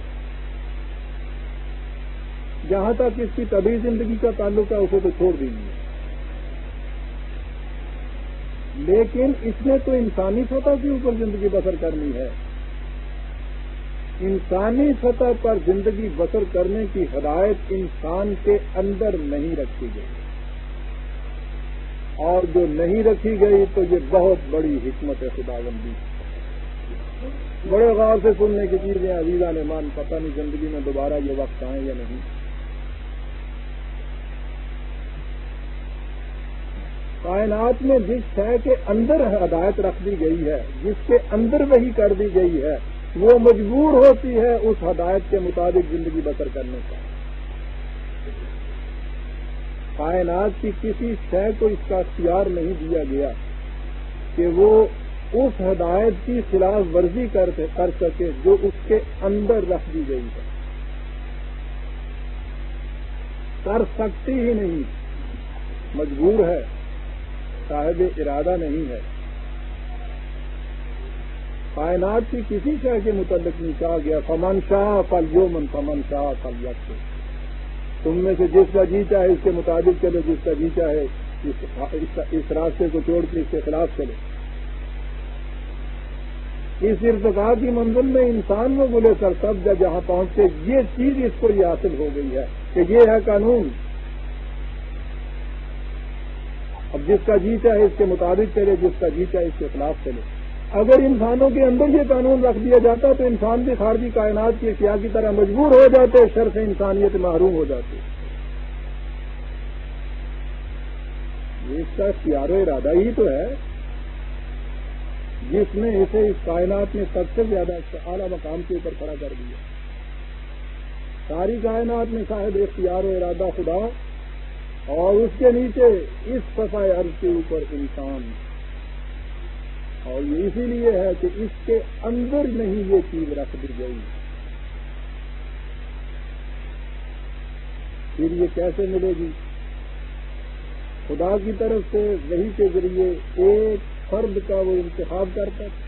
[SPEAKER 1] جہاں تک اس کی طبعی زندگی کا تعلق ہے اسے تو چھوڑ دیجیے، لیکن اس نے تو انسانی سطح کے اوپر زندگی بسر کرنی ہے. انسانی سطح پر زندگی بسر کرنے کی ہدایت انسان کے اندر نہیں رکھی گئی، اور جو نہیں رکھی گئی تو یہ بہت بڑی حکمت خداوندی. بڑے غور سے سننے کی چیزیں عزیزان ایمان، پتہ نہیں زندگی میں دوبارہ یہ وقت آئیں یا نہیں. کائنات میں جس شے کے اندر ہدایت رکھ دی گئی ہے، جس کے اندر وہی کر دی گئی ہے، وہ مجبور ہوتی ہے اس ہدایت کے مطابق زندگی بسر کرنے کا. کائنات کی کسی شے کو اس کا اختیار نہیں دیا گیا کہ وہ اس ہدایت کی خلاف ورزی کر سکے جو اس کے اندر رکھ دی گئی ہے. کر سکتی ہی نہیں، مجبور ہے، صاحب ارادہ نہیں ہے. کائنات کی کسی شے کے متعلق نہیں کہا گیا فمن شاء فلیؤمن فمن شاء فلیکفر. تم میں سے جس کا جی چاہے اس کے مطابق چلے، جس کا جی چاہے اس راستے کو چھوڑ کے اس کے خلاف چلے. اس ارتقاء کی منزل میں انسان وہ بلے سر سب جہاں پہنچ کے یہ چیز اس کو یہ حاصل ہو گئی ہے کہ یہ ہے قانون. اب جس کا جی چاہے اس کے مطابق چلے، جس کا جی چاہے اس کے خلاف چلے. اگر انسانوں کے اندر یہ قانون رکھ دیا جاتا تو انسان بھی خارجی کائنات کی اشیاء کی طرح مجبور ہو جاتے، شرف انسانیت محروم ہو جاتے. یہ اس کا اختیار و ارادہ ہی تو ہے جس نے اسے اس کائنات میں سب سے زیادہ اعلیٰ مقام کے اوپر کھڑا کر دیا. ساری کائنات میں صاحب اختیار و ارادہ خدا، اور اس کے نیچے اس صفحہ عرض کے اوپر انسان. اور یہ اسی لیے ہے کہ اس کے اندر نہیں یہ چیز رکھ دی گئی. پھر یہ کیسے ملے گی؟ خدا کی طرف سے وحی کے ذریعے ایک فرد کا وہ انتخاب کرتا تھا،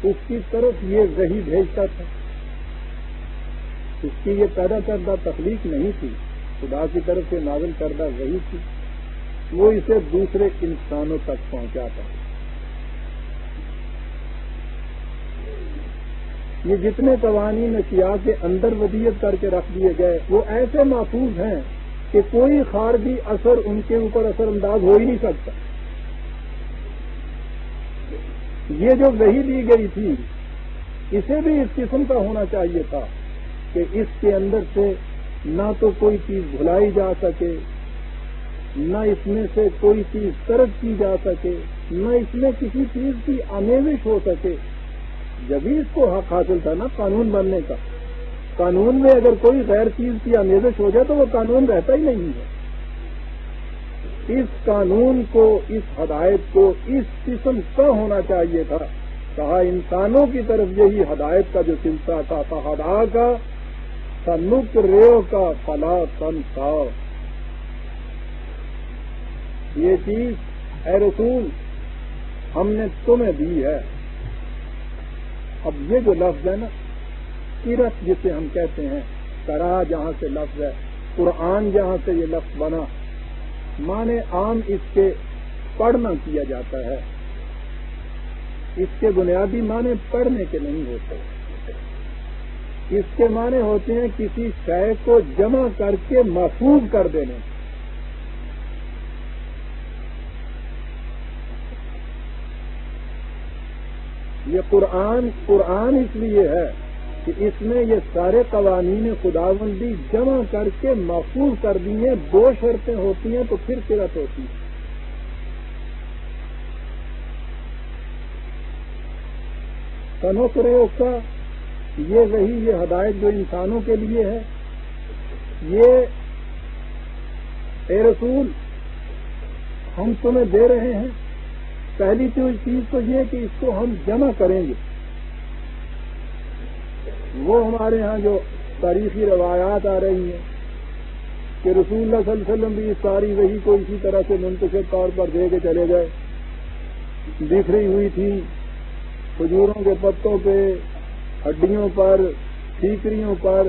[SPEAKER 1] اس کی طرف یہ وحی بھیجتا تھا. اس کی یہ پیدا کردہ تخلیق نہیں تھی، خدا کی طرف سے نازل کردہ وحی تھی. وہ اسے دوسرے انسانوں تک پہنچاتا. یہ جتنے قوانین اشیاء کے اندر ودیت کر کے رکھ دیے گئے وہ ایسے محفوظ ہیں کہ کوئی خارجی اثر ان کے اوپر اثر انداز ہو ہی نہیں سکتا. یہ جو وحی دی گئی تھی اسے بھی اس قسم کا ہونا چاہیے تھا کہ اس کے اندر سے نہ تو کوئی چیز بھلائی جا سکے، نہ اس میں سے کوئی چیز ترک کی جا سکے، نہ اس میں کسی چیز کی آمیزش ہو سکے. جبھی اس کو حق حاصل تھا نا قانون بننے کا. قانون میں اگر کوئی غیر چیز کی آمیزش ہو جائے تو وہ قانون رہتا ہی نہیں ہے. اس قانون کو، اس ہدایت کو اس قسم کا ہونا چاہیے تھا. کہا انسانوں کی طرف یہی ہدایت کا جو سلسلہ تھا، فہدا کا تنک ریو کا فلا تنسا. یہ چیز اے رسول ہم نے تمہیں دی ہے. اب یہ جو لفظ ہے نا سیرت جسے ہم کہتے ہیں، کرا جہاں سے لفظ ہے، قرآن جہاں سے یہ لفظ بنا، معنی عام اس کے پڑھنا کیا جاتا ہے. اس کے بنیادی معنی پڑھنے کے نہیں ہوتے. اس کے معنی ہوتے ہیں کسی شے کو جمع کر کے محفوظ کر دینے. یہ قرآن اس لیے ہے کہ اس میں یہ سارے قوانین خداوندی جمع کر کے محفوظ کر دی ہیں. دو شرطیں ہوتی ہیں تو پھر صورت ہوتی ہے. تنوکرے کا یہ وہی یہ ہدایت جو انسانوں کے لیے ہے. یہ اے رسول ہم تمہیں دے رہے ہیں. پہلی چیز تو یہ کہ اس کو ہم جمع کریں گے. وہ ہمارے ہاں جو تاریخی روایات آ رہی ہیں کہ رسول اللہ صلی اللہ علیہ وسلم بھی اس ساری وحی کو اسی طرح سے منتشر طور پر دے کے چلے گئے. بکھری ہوئی تھی کھجوروں کے پتوں پہ، ہڈیوں پر، ٹھیکریوں پر.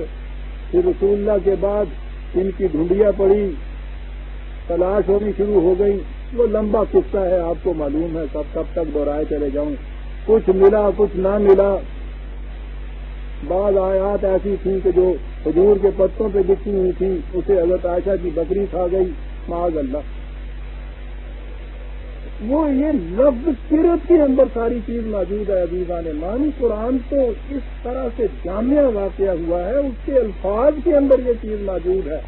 [SPEAKER 1] پھر رسول اللہ کے بعد ان کی ڈھونڈیاں پڑی، تلاش ہونی شروع ہو گئی. وہ لمبا قصہ ہے، آپ کو معلوم ہے، کب تک دہرائے چلے جاؤں. کچھ ملا کچھ نہ ملا. بعض آیات ایسی تھیں کہ جو کھجور کے پتوں پہ لکھی ہوئی تھی اسے حضرت عائشہ کی بکری کھا گئی، معاذ اللہ. وہ یہ لفظ سیرت کے اندر ساری چیز موجود ہے. عزیزان مان، قرآن تو اس طرح سے جامع واقعہ ہوا ہے، اس کے الفاظ کے اندر یہ چیز موجود ہے.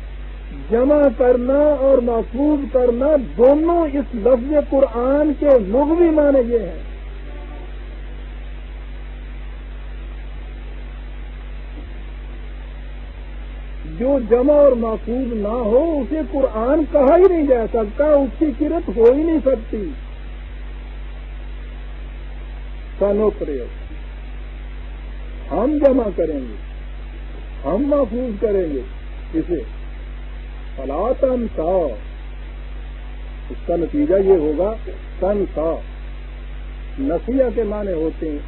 [SPEAKER 1] جمع کرنا اور محفوظ کرنا دونوں اس لفظ قرآن کے لغوی معنی یہ ہیں. جو جمع اور محفوظ نہ ہو اسے قرآن کہا ہی نہیں جا سکتا، اس کی قرت ہو ہی نہیں سکتی. سنوپریت ہم جمع کریں گے، ہم محفوظ کریں گے اسے. فلا تنسا، اس کا نتیجہ یہ ہوگا تنسا. نسیہ کے معنی ہوتے ہیں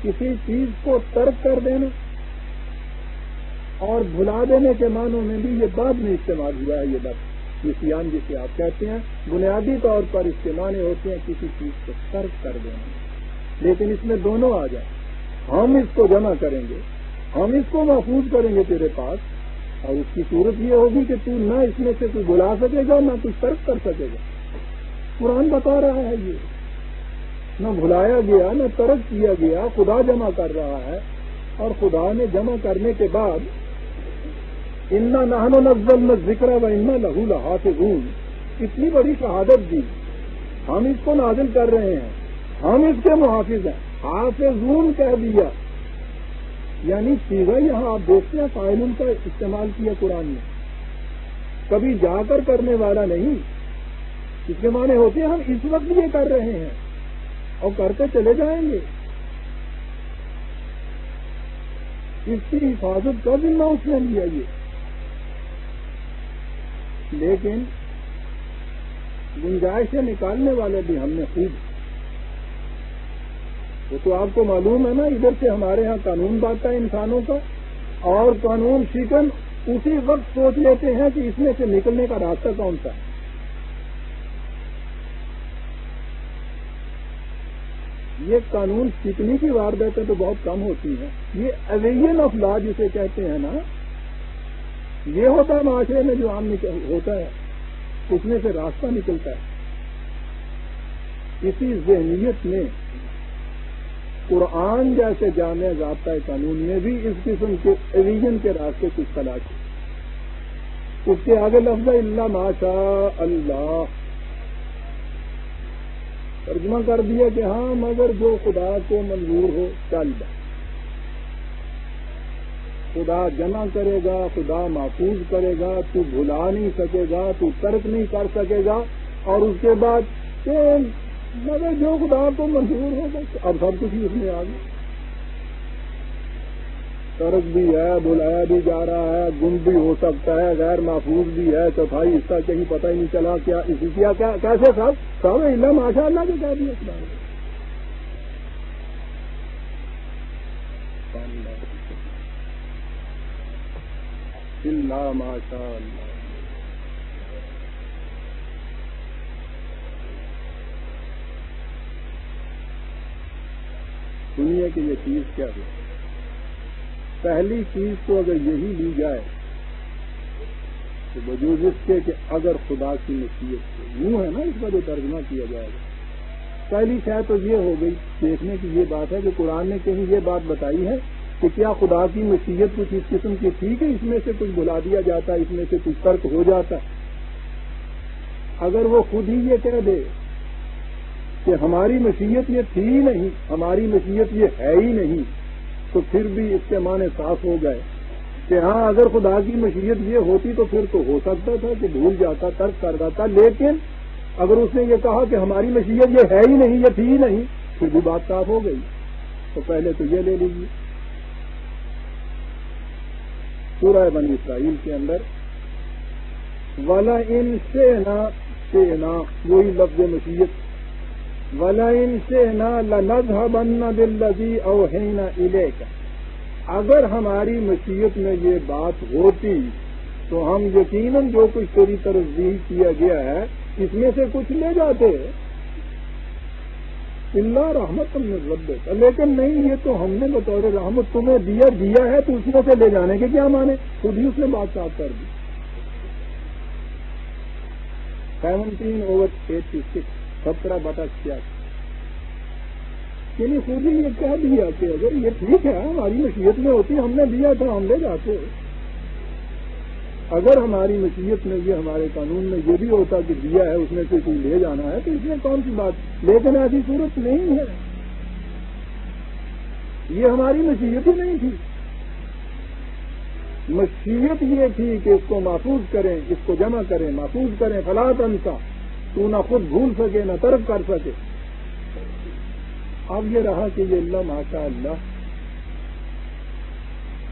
[SPEAKER 1] کسی چیز کو ترک کر دینا، اور بھلا دینے کے معنوں میں بھی یہ بعد میں استعمال ہوا ہے. یہ لفظ نسیان جسے آپ کہتے ہیں، بنیادی طور پر اس کے معنی ہوتے ہیں کسی چیز کو ترک کر دینا. لیکن اس میں دونوں آ جائیں. ہم اس کو جمع کریں گے، ہم اس کو محفوظ کریں گے تیرے پاس، اور اس کی صورت یہ ہوگی کہ تو نہ اس میں سے کوئی بلا سکے گا نہ کچھ ترک کر سکے گا. قرآن بتا رہا ہے یہ نہ بھلایا گیا نہ ترک کیا گیا، خدا جمع کر رہا ہے. اور خدا نے جمع کرنے کے بعد انا نحن نزلنا الذکر و انا لہ لحافظون، اتنی بڑی شہادت دی. ہم اس کو نازل کر رہے ہیں، ہم اس کے محافظ ہیں. حافظون کہہ دیا، یعنی سیدھا یہاں آپ دیکھتے ہیں فاعلون کا استعمال کیا قرآن نے. کبھی جا کر کرنے والا نہیں. اس کے معنی ہوتے ہیں ہم اس وقت یہ کر رہے ہیں اور کرتے چلے جائیں گے. اس کی حفاظت کا ذمہ اس نے لیا یہ. لیکن گنجائشیں نکالنے والے بھی ہم نے خود. وہ تو آپ کو معلوم ہے نا، ادھر سے ہمارے ہاں قانون بانٹتا ہے انسانوں کا، اور قانون شکن اسی وقت سوچ لیتے ہیں کہ اس میں سے نکلنے کا راستہ کون سا ہے. یہ قانون سیکھنے کی وارداتیں تو بہت کم ہوتی ہیں. یہ اویژن آف لا جسے کہتے ہیں نا، یہ ہوتا ہے معاشرے میں جو عام ہوتا ہے، اس میں سے راستہ نکلتا ہے. اسی ذہنیت میں قرآن جیسے جامع ضابطۂ قانون میں بھی اس قسم کے ایویژن کے راستے کچھ تلاش ہے۔ اس کے آگے لفظ الا ما شاء اللہ ترجمہ کر دیا کہ ہاں مگر جو خدا کو منظور ہو چل جائے۔ خدا جمع کرے گا، خدا محفوظ کرے گا، تو بھلا نہیں سکے گا، تو ترک نہیں کر سکے گا، اور اس کے بعد کہ مگر جو خدا کو منظور ہو بس اب سب کچھ ہی اس میں آ گیا۔ ترک بھی ہے، بلایا بھی جا رہا ہے، گم بھی ہو سکتا ہے، غیر محفوظ بھی ہے، چوتھائی حصہ کہیں پتہ ہی نہیں چلا کیا اسی کیا کیسے سب اللہ ماشاء اللہ کے کہہ دیا خدا نے۔ اللہ ماشاء اللہ۔ سنیے کہ یہ چیز کیا ہے۔ پہلی چیز تو اگر یہی لی جائے تو بجوز اس کے کہ اگر خدا کی مشیت یوں ہے نا اس کا جو ترجمہ کیا جائے گا، پہلی شاید تو یہ ہو گئی دیکھنے کی یہ بات ہے کہ قرآن نے کہیں یہ بات بتائی ہے کہ کیا خدا کی مشیت کچھ اس قسم کی تھی کہ اس میں سے کچھ بھلا دیا جاتا ہے، اس میں سے کچھ ترک ہو جاتا ہے۔ اگر وہ خود ہی یہ کہہ دے کہ ہماری مشیت یہ تھی ہی نہیں، ہماری مشیت یہ ہے ہی نہیں، تو پھر بھی اس کے معنی صاف ہو گئے کہ ہاں اگر خدا کی مشیت یہ ہوتی تو پھر تو ہو سکتا تھا کہ بھول جاتا، ترک کر دیتا، لیکن اگر اس نے یہ کہا کہ ہماری مشیت یہ ہے ہی نہیں، یہ تھی ہی نہیں، پھر بھی بات صاف ہو گئی۔ تو پہلے تو یہ لے لیجیے سورہ بنی اسرائیل کے اندر وَلَئِن شِئْنَا وہی لفظ مشیت، وَلَئِن شِئْنَا لَنَذْهَبَنَّ بِالَّذِي أَوْحَيْنَا إِلَيْكَ، اگر ہماری مشیت میں یہ بات ہوتی تو ہم یقیناً جو کچھ تیری طرف ذکر کیا گیا ہے اس میں سے کچھ لے جاتے، اللہ رحمت من ربک، لیکن نہیں، یہ تو ہم نے بطور رحمت تمہیں دیا ہے تو اس میں سے لے جانے کے کیا مانے؟ خود ہی اس نے بات صاف کر دی۔ 17/86 17/86 یعنی خود ہی یہ کہہ دیا کہ اگر یہ ٹھیک ہے ہماری مشیت میں ہوتی ہم نے دیا تھا ہم لے جاتے، اگر ہماری مشیت میں یہ ہمارے قانون میں یہ بھی ہوتا کہ دیا ہے اس میں سے کوئی لے جانا ہے تو اس میں کون سی بات، لیکن ایسی صورت نہیں ہے، یہ ہماری مشیت ہی نہیں تھی۔ مشیت یہ تھی کہ اس کو محفوظ کریں، اس کو جمع کریں، محفوظ کریں، فلا تنسا، تو نہ خود بھول سکے نہ ترک کر سکے۔ اب یہ رہا کہ یہ اللہ ماشاء اللہ،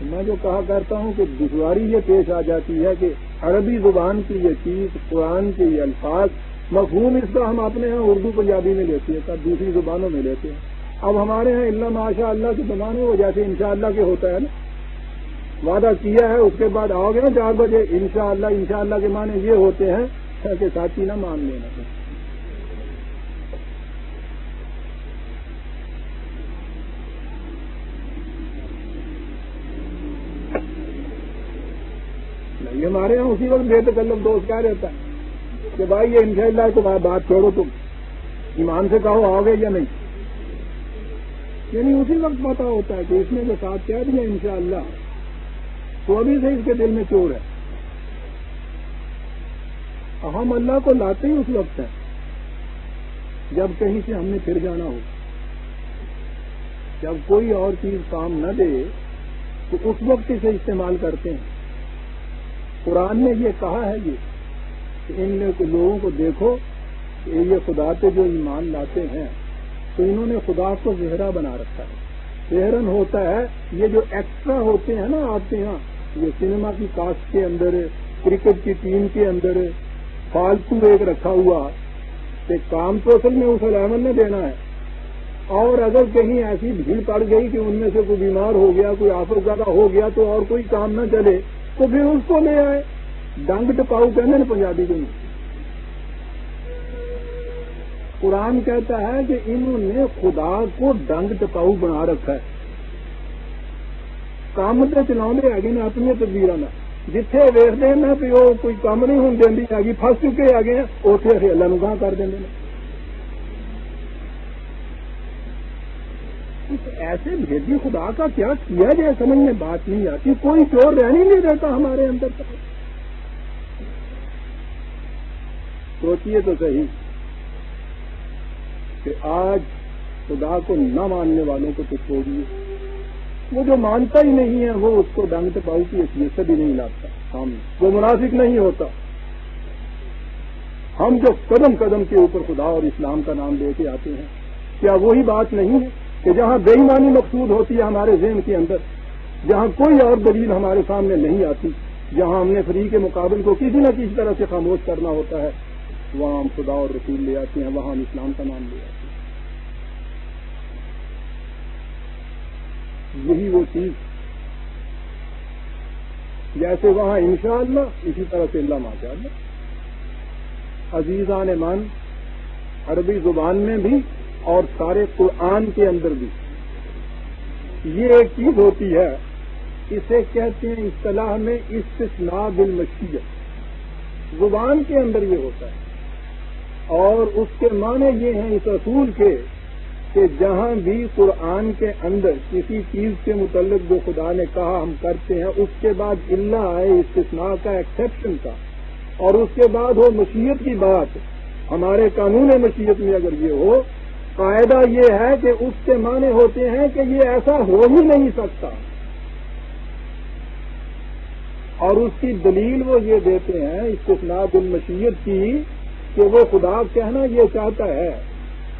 [SPEAKER 1] میں جو کہا کرتا ہوں کہ دشواری یہ پیش آ جاتی ہے کہ عربی زبان کی یہ چیز، قرآن کے یہ الفاظ، مفہوم اس کا ہم اپنے ہاں اردو پنجابی میں لیتے ہیں، تب دوسری زبانوں میں لیتے ہیں۔ اب ہمارے ہاں اللہ ماشاء اللہ کے زمانے وہ جیسے انشاءاللہ کے ہوتا ہے نا، وعدہ کیا ہے اس کے بعد آؤ گے نا 4 بجے انشاءاللہ کے معنی یہ ہوتے ہیں کہ ساتھی نہ مان لینا۔ یہ ہمارے یہاں اسی وقت بے تکلف دوست کہہ دیتا ہے کہ بھائی یہ انشاءاللہ تمہاری بات چھوڑو، تم ایمان سے کہو آؤ گے یا نہیں، یعنی اسی وقت پتا ہوتا ہے کہ اس نے جو ساتھ کہہ دیا انشاءاللہ تو ابھی سے اس کے دل میں چور ہے۔ ہم اللہ کو لاتے ہی اس وقت ہیں جب کہیں سے ہم نے پھر جانا ہو، جب کوئی اور چیز کام نہ دے تو اس وقت اسے استعمال کرتے ہیں۔ قرآن نے یہ کہا ہے کہ ان لوگوں کو دیکھو کہ یہ خدا پہ جو ایمان لاتے ہیں تو انہوں نے خدا کو زہرا بنا رکھا ہے۔ زہرن ہوتا ہے یہ جو ایکسٹرا ہوتے ہیں نا آپ کے یہاں، یہ سنیما کی کاسٹ کے اندر، کرکٹ کی ٹیم کے اندر فالتو ایک رکھا ہوا کہ کام تو اصل میں اس الیون نے دینا ہے، اور اگر کہیں ایسی بھیڑ پڑ گئی کہ ان میں سے کوئی بیمار ہو گیا، کوئی آفت زیادہ ہو گیا تو اور کوئی کام نہ چلے تو پھر اس کو لے آئے۔ ڈنگ ٹپاؤ کہتے ہیں پنجابی کو۔ قرآن کہتا ہے کہ انہوں نے خدا کو ڈنگ ٹپاؤ بنا رکھا ہے، کام تو چلا ہے نا اپنی تدبیر میں، جتھے ویستے ہیں کہ وہ کوئی کام نہیں ہوں دینی ہے، پھنس چکے آ گئے ہیں، اتنے اللہ نو گاہ کر دیں۔ ایسے بھیجی خدا کا کیا کیا جائے سمجھ میں بات نہیں آتی. کوئی چور رہنے نہیں دیتا ہمارے اندر تک. سوچیے تو صحیح کہ آج خدا کو نہ ماننے والوں کو تو چھوڑیے, وہ جو مانتا ہی نہیں ہے وہ اس کو ڈنگ پاؤ کی حیثیت سے بھی نہیں لاتا سامنے, وہ منافق نہیں ہوتا. ہم جو قدم قدم کے اوپر خدا اور اسلام کا نام لے کے آتے ہیں, کیا وہی بات نہیں ہے کہ جہاں بے ایمانی مقصود ہوتی ہے ہمارے ذہن کے اندر, جہاں کوئی اور دلیل ہمارے سامنے نہیں آتی, جہاں ہم نے فریق مقابل کو کسی نہ کسی طرح سے خاموش کرنا ہوتا ہے, وہاں ہم خدا اور رسول لے آتے ہیں, وہاں ہم اسلام کا نام لے آتے ہیں. یہی وہ چیز جیسے وہاں انشاءاللہ اسی طرح سے اللہ ماشاءاللہ. عزیزان من, عربی زبان میں بھی اور سارے قرآن کے اندر بھی یہ ایک چیز ہوتی ہے, اسے کہتے ہیں اصطلاح میں استثناء بالمشیت. زبان کے اندر یہ ہوتا ہے اور اس کے معنی یہ ہیں اس اصول کے کہ جہاں بھی قرآن کے اندر کسی چیز کے متعلق جو خدا نے کہا ہم کرتے ہیں, اس کے بعد اللہ آئے استثناء کا, ایکسیپشن کا, اور اس کے بعد ہو مشیت کی بات. ہمارے قانون مشیت میں اگر یہ ہو, قاعدہ یہ ہے کہ اس کے معنی ہوتے ہیں کہ یہ ایسا ہو ہی نہیں سکتا, اور اس کی دلیل وہ یہ دیتے ہیں استثناء بالمشیت کی کہ وہ خدا کہنا یہ چاہتا ہے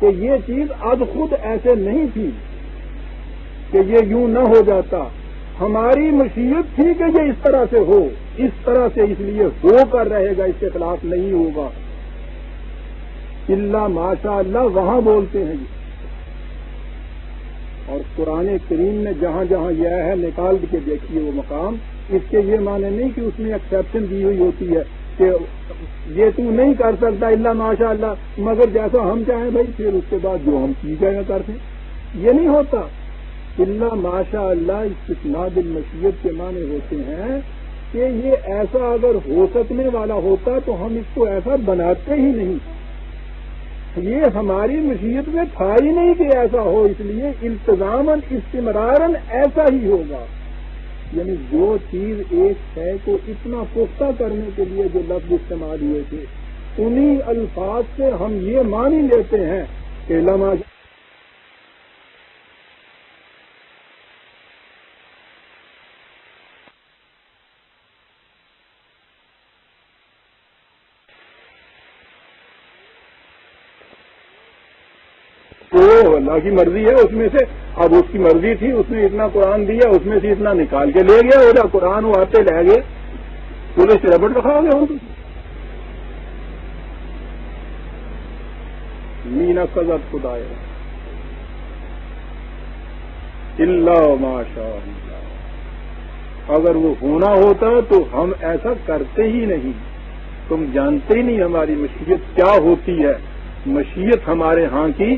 [SPEAKER 1] کہ یہ چیز اب خود ایسے نہیں تھی کہ یہ یوں نہ ہو جاتا, ہماری مشیت تھی کہ یہ اس طرح سے ہو, اس طرح سے اس لیے ہو کر رہے گا, اس کے خلاف نہیں ہوگا. اللہ ماشاء اللہ وہاں بولتے ہیں یہ, اور قرآن کریم میں جہاں جہاں یہ ہے نکال کے دیکھیے وہ مقام. اس کے یہ معنی نہیں کہ اس میں ایکسیپشن دی ہوئی ہوتی ہے کہ یہ تو نہیں کر سکتا اللہ ماشاء اللہ, مگر جیسا ہم چاہیں بھائی پھر اس کے بعد جو ہم چیز ہے کرتے ہیں. یہ نہیں ہوتا. اللہ ماشاء اللہ استثناء بالمشیت کے معنی ہوتے ہیں کہ یہ ایسا اگر ہو سکنے والا ہوتا تو ہم اس کو ایسا بناتے ہی نہیں. یہ ہماری مشیت میں تھا ہی نہیں کہ ایسا ہو, اس لیے التزاماً استمراراً ایسا ہی ہوگا. یعنی جو چیز ایک ہے کو اتنا پختہ کرنے کے لیے جو لفظ استعمال ہوئے تھے, انہی الفاظ سے ہم یہ مان ہی لیتے ہیں کہ لما اللہ کی مرضی ہے اس میں سے. اب اس کی مرضی تھی, اس نے اتنا قرآن دیا, اس میں سے اتنا نکال کے لے گیا, وہ قرآن وہ آتے لے گئے, پورے سے ربڑ رکھا گیا ہوں. مینا سزد خدا اللہ ماشاء اللہ. اگر وہ ہونا ہوتا تو ہم ایسا کرتے ہی نہیں. تم جانتے ہی نہیں ہماری مشیت کیا ہوتی ہے. مشیت ہمارے ہاں کی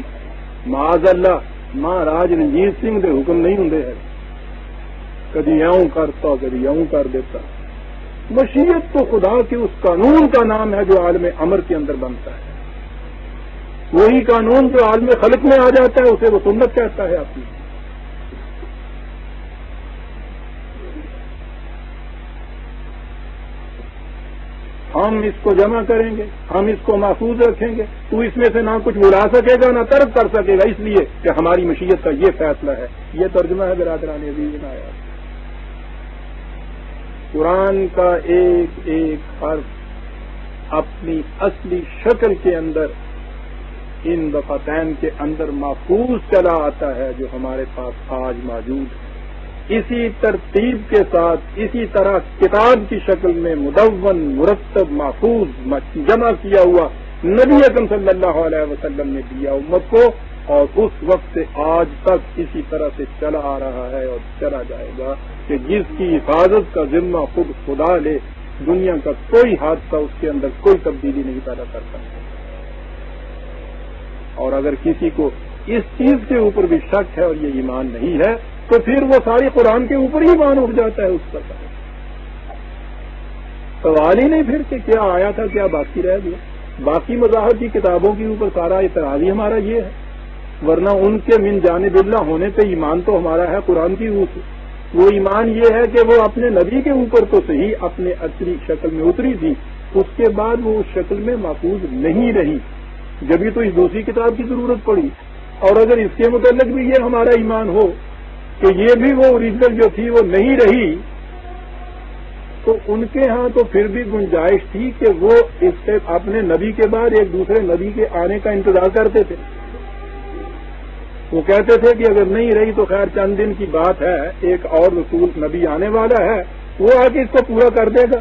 [SPEAKER 1] معاذ اللہ مہاراج رنجیت سنگھ دے حکم نہیں ہوں ہے, کدی یوں کرتا کدی یوں کر دیتا. مشیت تو خدا کے اس قانون کا نام ہے جو عالم امر کے اندر بنتا ہے. وہی قانون جو عالم خلق میں آ جاتا ہے اسے وہ سنت کہتا ہے اپنی. ہم اس کو جمع کریں گے, ہم اس کو محفوظ رکھیں گے, تو اس میں سے نہ کچھ بلا سکے گا نہ ترک کر سکے گا, اس لیے کہ ہماری مشیت کا یہ فیصلہ ہے. یہ ترجمہ ہے برادران عزیز آیا. قرآن کا ایک ایک حرف اپنی اصلی شکل کے اندر ان دفعتین کے اندر محفوظ چلا آتا ہے جو ہمارے پاس آج موجود ہے. اسی ترتیب کے ساتھ اسی طرح کتاب کی شکل میں مدون مرتب محفوظ جمع کیا ہوا نبی اکرم صلی اللہ علیہ وسلم نے دیا امت کو, اور اس وقت سے آج تک اسی طرح سے چلا آ رہا ہے اور چلا جائے گا کہ جس کی حفاظت کا ذمہ خود خدا لے, دنیا کا کوئی حادثہ اس کے اندر کوئی تبدیلی نہیں پیدا کر سکتا. اور اگر کسی کو اس چیز کے اوپر بھی شک ہے اور یہ ایمان نہیں ہے تو پھر وہ ساری قرآن کے اوپر ہی ایمان اٹھ جاتا ہے. اس کا سوال ہی نہیں پھر کہ کیا آیا تھا کیا باقی رہ گیا. باقی مذاہب کی کتابوں کے اوپر سارا اعتراض ہی ہمارا یہ ہے ورنہ ان کے من جانب اللہ ہونے پہ ایمان تو ہمارا ہے قرآن کی روح سے. وہ ایمان یہ ہے کہ وہ اپنے نبی کے اوپر تو صحیح اپنے اصلی شکل میں اتری تھی، اس کے بعد وہ اس شکل میں محفوظ نہیں رہی، جبھی تو اس دوسری کتاب کی ضرورت پڑی. اور اگر اس کے متعلق بھی یہ ہمارا ایمان ہو کہ یہ بھی وہ اوریجنل جو تھی وہ نہیں رہی، تو ان کے ہاں تو پھر بھی گنجائش تھی کہ وہ اس سے اپنے نبی کے بعد ایک دوسرے نبی کے آنے کا انتظار کرتے تھے. وہ کہتے تھے کہ اگر نہیں رہی تو خیر چند دن کی بات ہے، ایک اور رسول نبی آنے والا ہے، وہ آ کے اس کو پورا کر دے گا.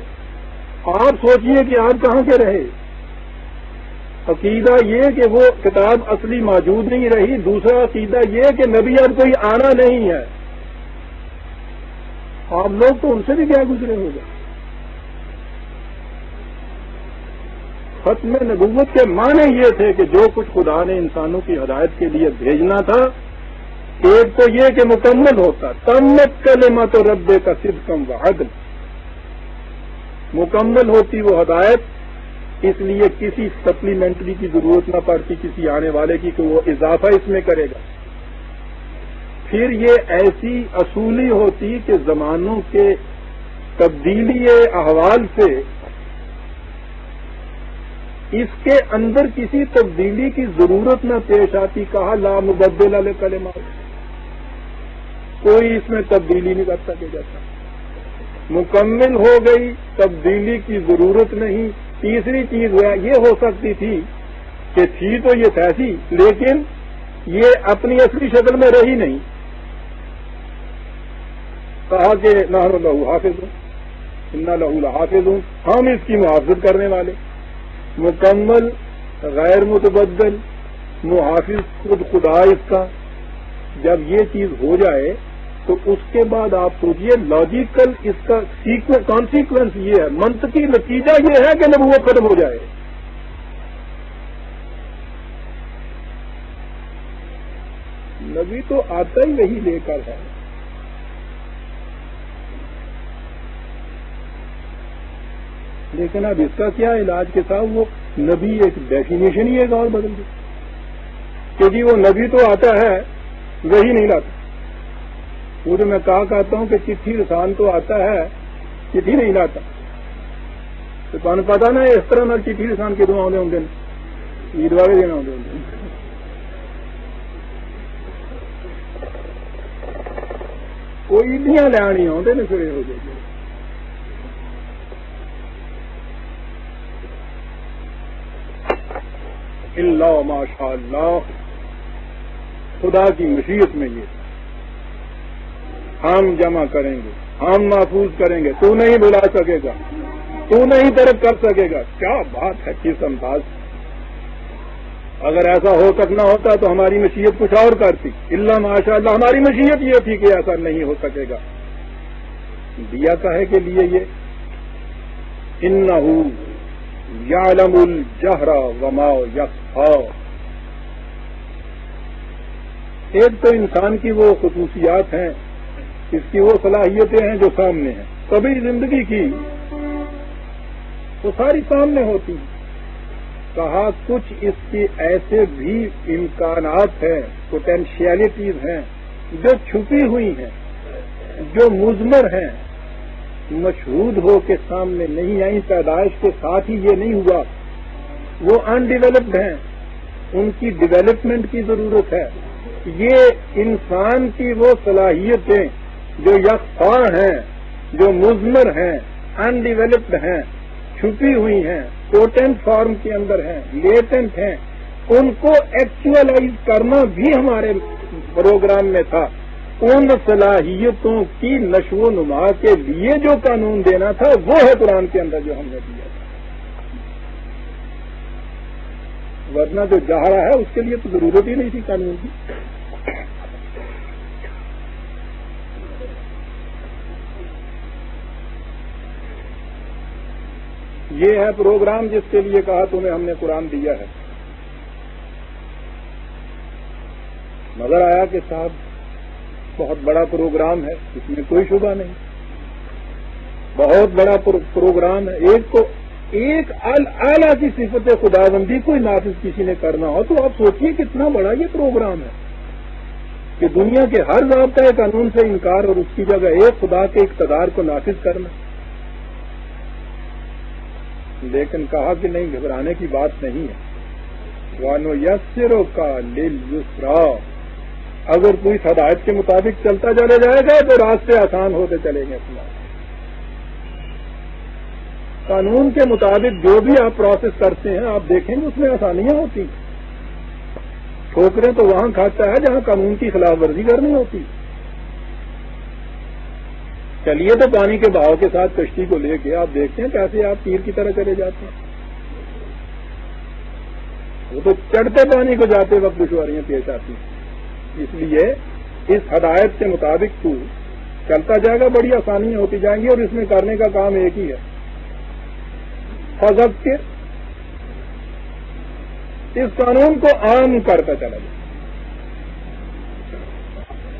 [SPEAKER 1] آپ سوچئے کہ آپ کہاں کے رہے. عقیدہ یہ کہ وہ کتاب اصلی موجود نہیں رہی، دوسرا عقیدہ یہ کہ نبی اب کوئی آنا نہیں ہے. آپ لوگ تو ان سے بھی کیا گزرے ہوگا. ختم نبوت کے معنی یہ تھے کہ جو کچھ خدا نے انسانوں کی ہدایت کے لیے بھیجنا تھا، ایک تو یہ کہ مکمل ہوتا، تمت کلمۃ رب کا صدقا وعدل، مکمل ہوتی وہ ہدایت، اس لیے کسی سپلیمنٹری کی ضرورت نہ پڑتی کسی آنے والے کی کہ وہ اضافہ اس میں کرے گا. پھر یہ ایسی اصولی ہوتی کہ زمانوں کے تبدیلی احوال سے اس کے اندر کسی تبدیلی کی ضرورت نہ پیش آتی. کہا لا مبدل لکلمات، کوئی اس میں تبدیلی نہیں کر سکے جاتا. مکمل ہو گئی، تبدیلی کی ضرورت نہیں. تیسری چیز یہ ہو سکتی تھی کہ تھی تو یہ ایسی، لیکن یہ اپنی اصلی شکل میں رہی نہیں. کہا کہ نحن لہ حافظون، انا لہ لحافظون، ہم اس کی محافظت کرنے والے. مکمل، غیر متبدل، محافظ خود خدا اس کا. جب یہ چیز ہو جائے تو اس کے بعد آپ سوچئے لاجیکل اس کا کانسیکوینس یہ ہے، منطقی نتیجہ یہ ہے کہ نبوت ختم ہو جائے. نبی تو آتا ہی وہی لے کر ہے. لیکن اب اس کا کیا علاج کے ساتھ وہ نبی ایک ڈیفینیشن ہی ایک اور بدل دے کہ جی وہ نبی تو آتا ہے وہی نہیں لاتا. وہ جو میں کہتا ہوں کہ چٹھی رسان تو آتا ہے، چٹھی نہیں لاتا. تو تمہیں پتا نا اس طرح نہ چٹھی رسان کے دعا آدھے ہوں عید والے دن آدھے ہوں. کوئی عیدیاں لینی آتے نا پھر ہو جائے. اللہ ماشاء اللہ، خدا کی مشیت میں یہ ہم جمع کریں گے، ہم محفوظ کریں گے. تو نہیں بلا سکے گا، تو نہیں طرف کر سکے گا. کیا بات ہے، کس انداز. اگر ایسا ہو سکنا ہوتا تو ہماری مشیت کچھ اور کرتی. اللہ ماشاء اللہ، ہماری مشیت یہ تھی کہ ایسا نہیں ہو سکے گا. دیا کہے کے لیے یہ انہو یعلم الجہر وما یخفی. ایک تو انسان کی وہ خصوصیات ہیں، اس کی وہ صلاحیتیں ہیں جو سامنے ہیں. کبھی زندگی کی وہ ساری سامنے ہوتی. کہا کچھ اس کی ایسے بھی امکانات ہیں، پوٹینشیلٹیز ہیں جو چھپی ہوئی ہیں، جو مضمر ہیں، مشہود ہو کے سامنے نہیں آئی. پیدائش کے ساتھ ہی یہ نہیں ہوا، وہ انڈیولپڈ ہیں، ان کی ڈیولپمنٹ کی ضرورت ہے. یہ انسان کی وہ صلاحیتیں جو یکفا ہیں، جو مضمر ہیں، انڈیولپڈ ہیں، چھپی ہوئی ہیں، پوٹینٹ فارم کے اندر ہیں، لیٹنٹ ہیں، ان کو ایکچوئلائز کرنا بھی ہمارے پروگرام میں تھا. ان صلاحیتوں کی نشو و نما کے لیے جو قانون دینا تھا وہ ہے قرآن کے اندر جو ہم نے دیا تھا. ورنہ جو جہرا ہے اس کے لیے تو ضرورت ہی نہیں تھی قانون کی. یہ ہے پروگرام جس کے لیے کہا تمہیں ہم نے قرآن دیا ہے. نظر آیا کہ صاحب بہت بڑا پروگرام ہے، اس میں کوئی شبہ نہیں، بہت بڑا پروگرام ہے. ایک تو ایک اعلیٰ کی صفت خداوندی کوئی نافذ کسی نے کرنا ہو تو آپ سوچیے کتنا بڑا یہ پروگرام ہے کہ دنیا کے ہر ضابطۂ قانون سے انکار اور اس کی جگہ ایک خدا کے اقتدار کو نافذ کرنا. لیکن کہا کہ نہیں، گھبرانے کی بات نہیں ہے. وَنُيَسِّرُكَ لِلْيُسْرَىٰ، اگر کوئی ہدایت کے مطابق چلتا چلے جائے گا تو راستے آسان ہوتے چلیں گے. اپنا قانون کے مطابق جو بھی آپ پروسیس کرتے ہیں آپ دیکھیں گے اس میں آسانیاں ہوتی ہیں. ٹھوکریں تو وہاں کھاتا ہے جہاں قانون کی خلاف ورزی کرنی ہوتی. چلیے تو پانی کے بہاؤ کے ساتھ کشتی کو لے کے آپ دیکھتے ہیں کیسے آپ تیر کی طرح چلے جاتے ہیں. وہ تو چڑھتے پانی کو جاتے وقت دشواریاں پیش آتی ہیں. اس لیے اس ہدایت کے مطابق تو چلتا جائے گا، بڑی آسانیاں ہوتی جائیں گی، اور اس میں کرنے کا کام ایک ہی ہے، فذکر، اس قانون کو عام کرتا چلا جائے.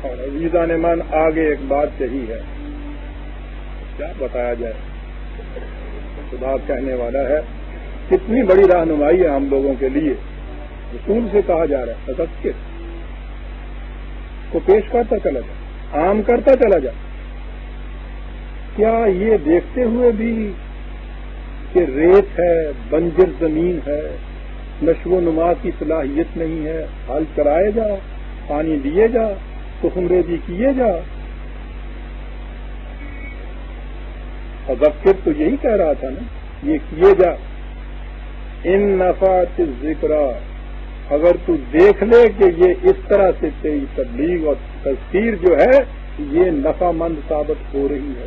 [SPEAKER 1] اور عزیزان من آگے ایک بات یہی ہے، کیا بتایا جائے. خدا کہنے والا ہے کتنی بڑی رہنمائی ہے ہم لوگوں کے لیے. رسول سے کہا جا رہا ہے فذکر کو پیش کرتا چلا جائے، عام کرتا چلا جائے. کیا یہ دیکھتے ہوئے بھی کہ ریت ہے، بنجر زمین ہے، نشو و نما کی صلاحیت نہیں ہے، ہل چلائے جا، پانی دیے جا، تخم ریزی کیے جا. فذکر تو یہی کہہ رہا تھا نا، یہ کیے جا. ان نفعت الذکریٰ، اگر تو دیکھ لے کہ یہ اس طرح سے تیری تبلیغ اور تذکیر جو ہے یہ نفع مند ثابت ہو رہی ہے.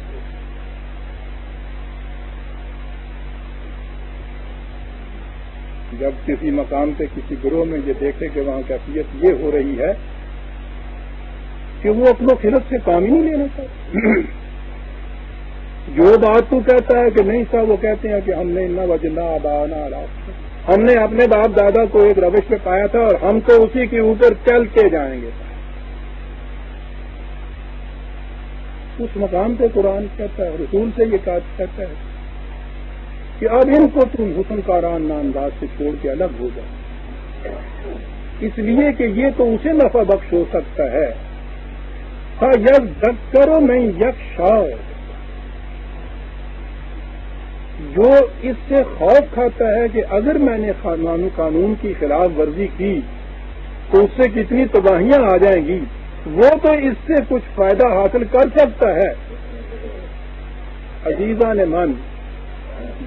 [SPEAKER 1] جب کسی مقام پہ کسی گروہ میں یہ دیکھے کہ وہاں کیفیت یہ ہو رہی ہے کہ وہ اپنی خلت سے کام ہی نہیں لینا چاہتے. جو بات تو کہتا ہے کہ نہیں صاحب، وہ کہتے ہیں کہ ہم نے انا وجنا آبانا علی، ہم نے اپنے باپ دادا کو ایک روش پہ پایا تھا اور ہم تو اسی کے اوپر چل کے جائیں گے. اس مقام پہ قرآن کہتا ہے، رسول سے یہ کہتا ہے کہ اب ان کو تم حسن کارانہ انداز سے چھوڑ کے الگ ہو جاؤ، اس لیے کہ یہ تو اسے نفع بخش ہو سکتا ہے. ہاں یک ذکر نہیں یک شاء، جو اس سے خوف کھاتا ہے کہ اگر میں نے قانون کی خلاف ورزی کی تو اس سے کتنی تباہیاں آ جائیں گی، وہ تو اس سے کچھ فائدہ حاصل کر سکتا ہے. عزیزان من،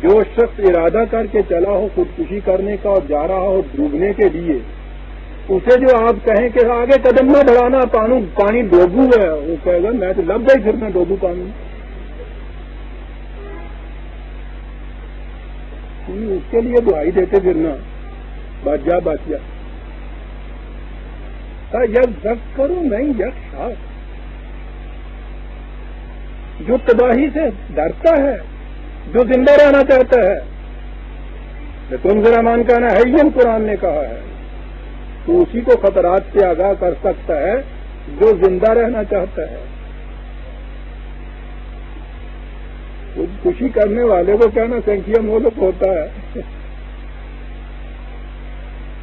[SPEAKER 1] جو شخص ارادہ کر کے چلا ہو خودکشی کرنے کا اور جا رہا ہو ڈوبنے کے لیے، اسے جو آپ کہیں کہ آگے قدم نہ بڑھانا، پانی ڈوبو ہے، وہ کہے گا میں تو لگ گئی پھر میں ڈوبوں پانی. اس کے لیے دعائی دیتے پھرنا، بچ جا بچ جا. یک ذکر نہیں یک شاء، جو تباہی سے ڈرتا ہے، جو زندہ رہنا چاہتا ہے، تم ذرا مان کا نا ہے، یہ قرآن نے کہا ہے، تو اسی کو خطرات سے آگاہ کر سکتا ہے جو زندہ رہنا چاہتا ہے. خوشی کرنے والے کو کہنا سنکھیا مولک ہوتا ہے.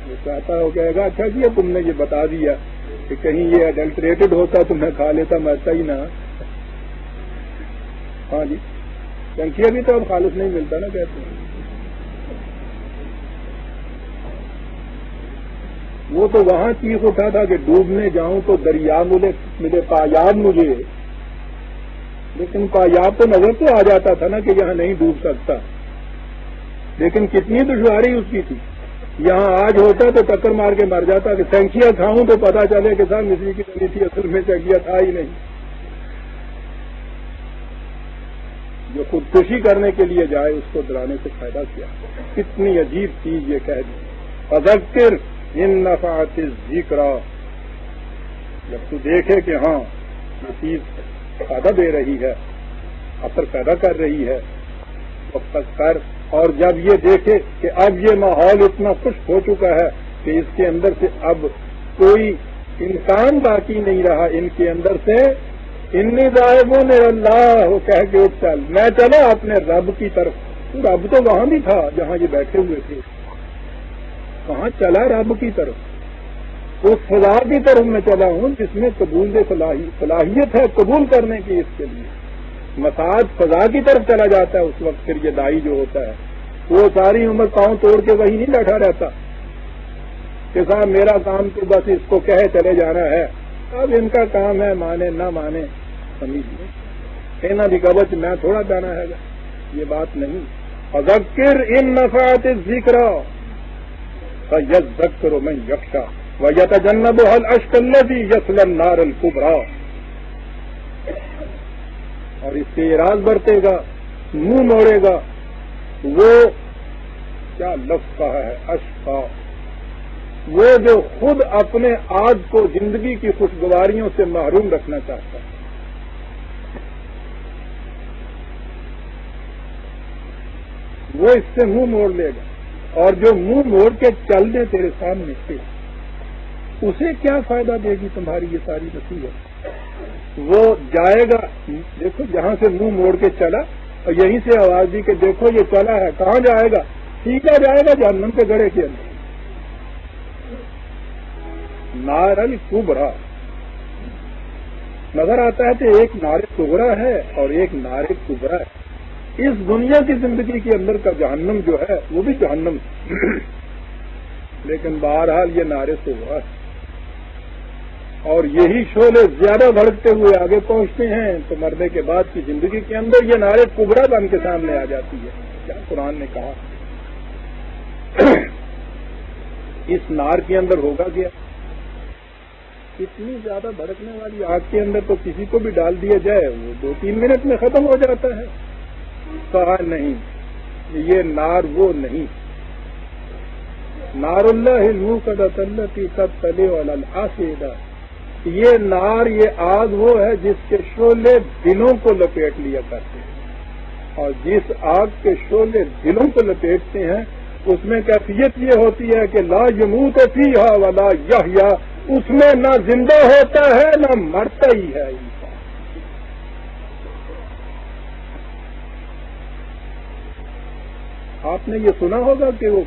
[SPEAKER 1] وہ چاہتا ہو کہے گا اچھا جی تم نے یہ بتا دیا کہ کہیں یہ اڈلٹریٹڈ ہوتا تو میں کھا لیتا، مرتا ہی نہ. ہاں جی، سنکھیا بھی تو اب خالص نہیں ملتا نا، کہتے ہیں. وہ تو وہاں چیخ اٹھا تھا کہ ڈوبنے جاؤں تو دریا ملے پایاب مجھے، لیکن پایاب تو نظر تو آ جاتا تھا نا کہ یہاں نہیں ڈوب سکتا. لیکن کتنی دشواری اس کی تھی. یہاں آج ہوتا تو ٹکر مار کے مر جاتا کہ سنکھیا کھاؤں تو پتا چلے کہ صاحب مچھلی کی بنی تھی، اصل میں سنکھیا تھا ہی نہیں. جو خودکشی کرنے کے لیے جائے اس کو ڈرانے سے فائدہ کیا. کتنی عجیب چیز یہ کہہ دی، فذکر ان نفعت الذکریٰ. جب تو دیکھے کہ ہاں یہ چیز فائدہ دے رہی ہے، اثر پیدا کر رہی ہے، وقت تک کر. اور جب یہ دیکھے کہ اب یہ ماحول اتنا خشک ہو چکا ہے کہ اس کے اندر سے اب کوئی انسان باقی نہیں رہا، ان کے اندر سے انی ذاہبون اللہ، وہ کہہ کے اٹھ چل، میں چلا اپنے رب کی طرف. تو رب تو وہاں بھی تھا جہاں یہ بیٹھے ہوئے تھے. کہاں چلا رب کی طرف؟ اس فضا کی طرف میں چلا ہوں جس میں قبول صلاحیت ہے قبول کرنے کی. اس کے لیے مساج فضا کی طرف چلا جاتا ہے. اس وقت پھر یہ دائی جو ہوتا ہے وہ ساری عمر پاؤں توڑ کے وہی نہیں بیٹھا رہتا کہ صاحب میرا کام تو بس اس کو کہے چلے جانا ہے. اب ان کا کام ہے مانے نہ مانے سمجھ کہنا بھی کبچ میں تھوڑا جانا ہے. یہ بات نہیں. فذکر ان نفعت الذکر فیذکر من یخشی ویتجنبها الاشقی الذی یصلی النار الکبری. اور اس سے اعراض برتے گا منہ موڑے گا وہ کیا لفظ کہا ہے اشقا، وہ جو خود اپنے آج کو زندگی کی خوشگواریوں سے محروم رکھنا چاہتا ہے. وہ اس سے منہ موڑ لے گا. اور جو منہ موڑ کے چل دے تیرے سامنے سے اسے کیا فائدہ دے گی تمہاری یہ ساری نصیحت؟ وہ جائے گا دیکھو جہاں سے منہ موڑ کے چلا اور یہیں سے آواز دی کہ دیکھو یہ چلا ہے، کہاں جائے گا؟ سیدھا جائے گا جہنم کے گڑھے کے اندر. نار الکبری نظر آتا ہے کہ ایک نار صغری ہے اور ایک نار کبری ہے. اس دنیا کی زندگی کے اندر کا جہنم جو ہے وہ بھی جہنم لیکن بہرحال یہ نار صغری ہے. اور یہی شعلے زیادہ بھڑکتے ہوئے آگے پہنچتے ہیں تو مرنے کے بعد کی زندگی کے اندر یہ نار کبری بن کے سامنے آ جاتی ہے. کیا قرآن نے کہا اس نار کے اندر ہوگا کیا؟ اتنی زیادہ بھڑکنے والی آگ کے اندر تو کسی کو بھی ڈال دیا جائے وہ 2-3 منٹ میں ختم ہو جاتا ہے. کہا نہیں، یہ نار وہ نہیں. نار اللہ الموقدۃ التی تطلع علی الافئدہ، یہ نار یہ آگ وہ ہے جس کے شعلے دلوں کو لپیٹ لیا کرتے ہیں. اور جس آگ کے شعلے دلوں کو لپیٹتے ہیں اس میں کیفیت یہ ہوتی ہے کہ لا یموت فیہا ولا یحییٰ، اس میں نہ زندہ ہوتا ہے نہ مرتا ہی ہے انسان. آپ نے یہ سنا ہوگا کہ وہ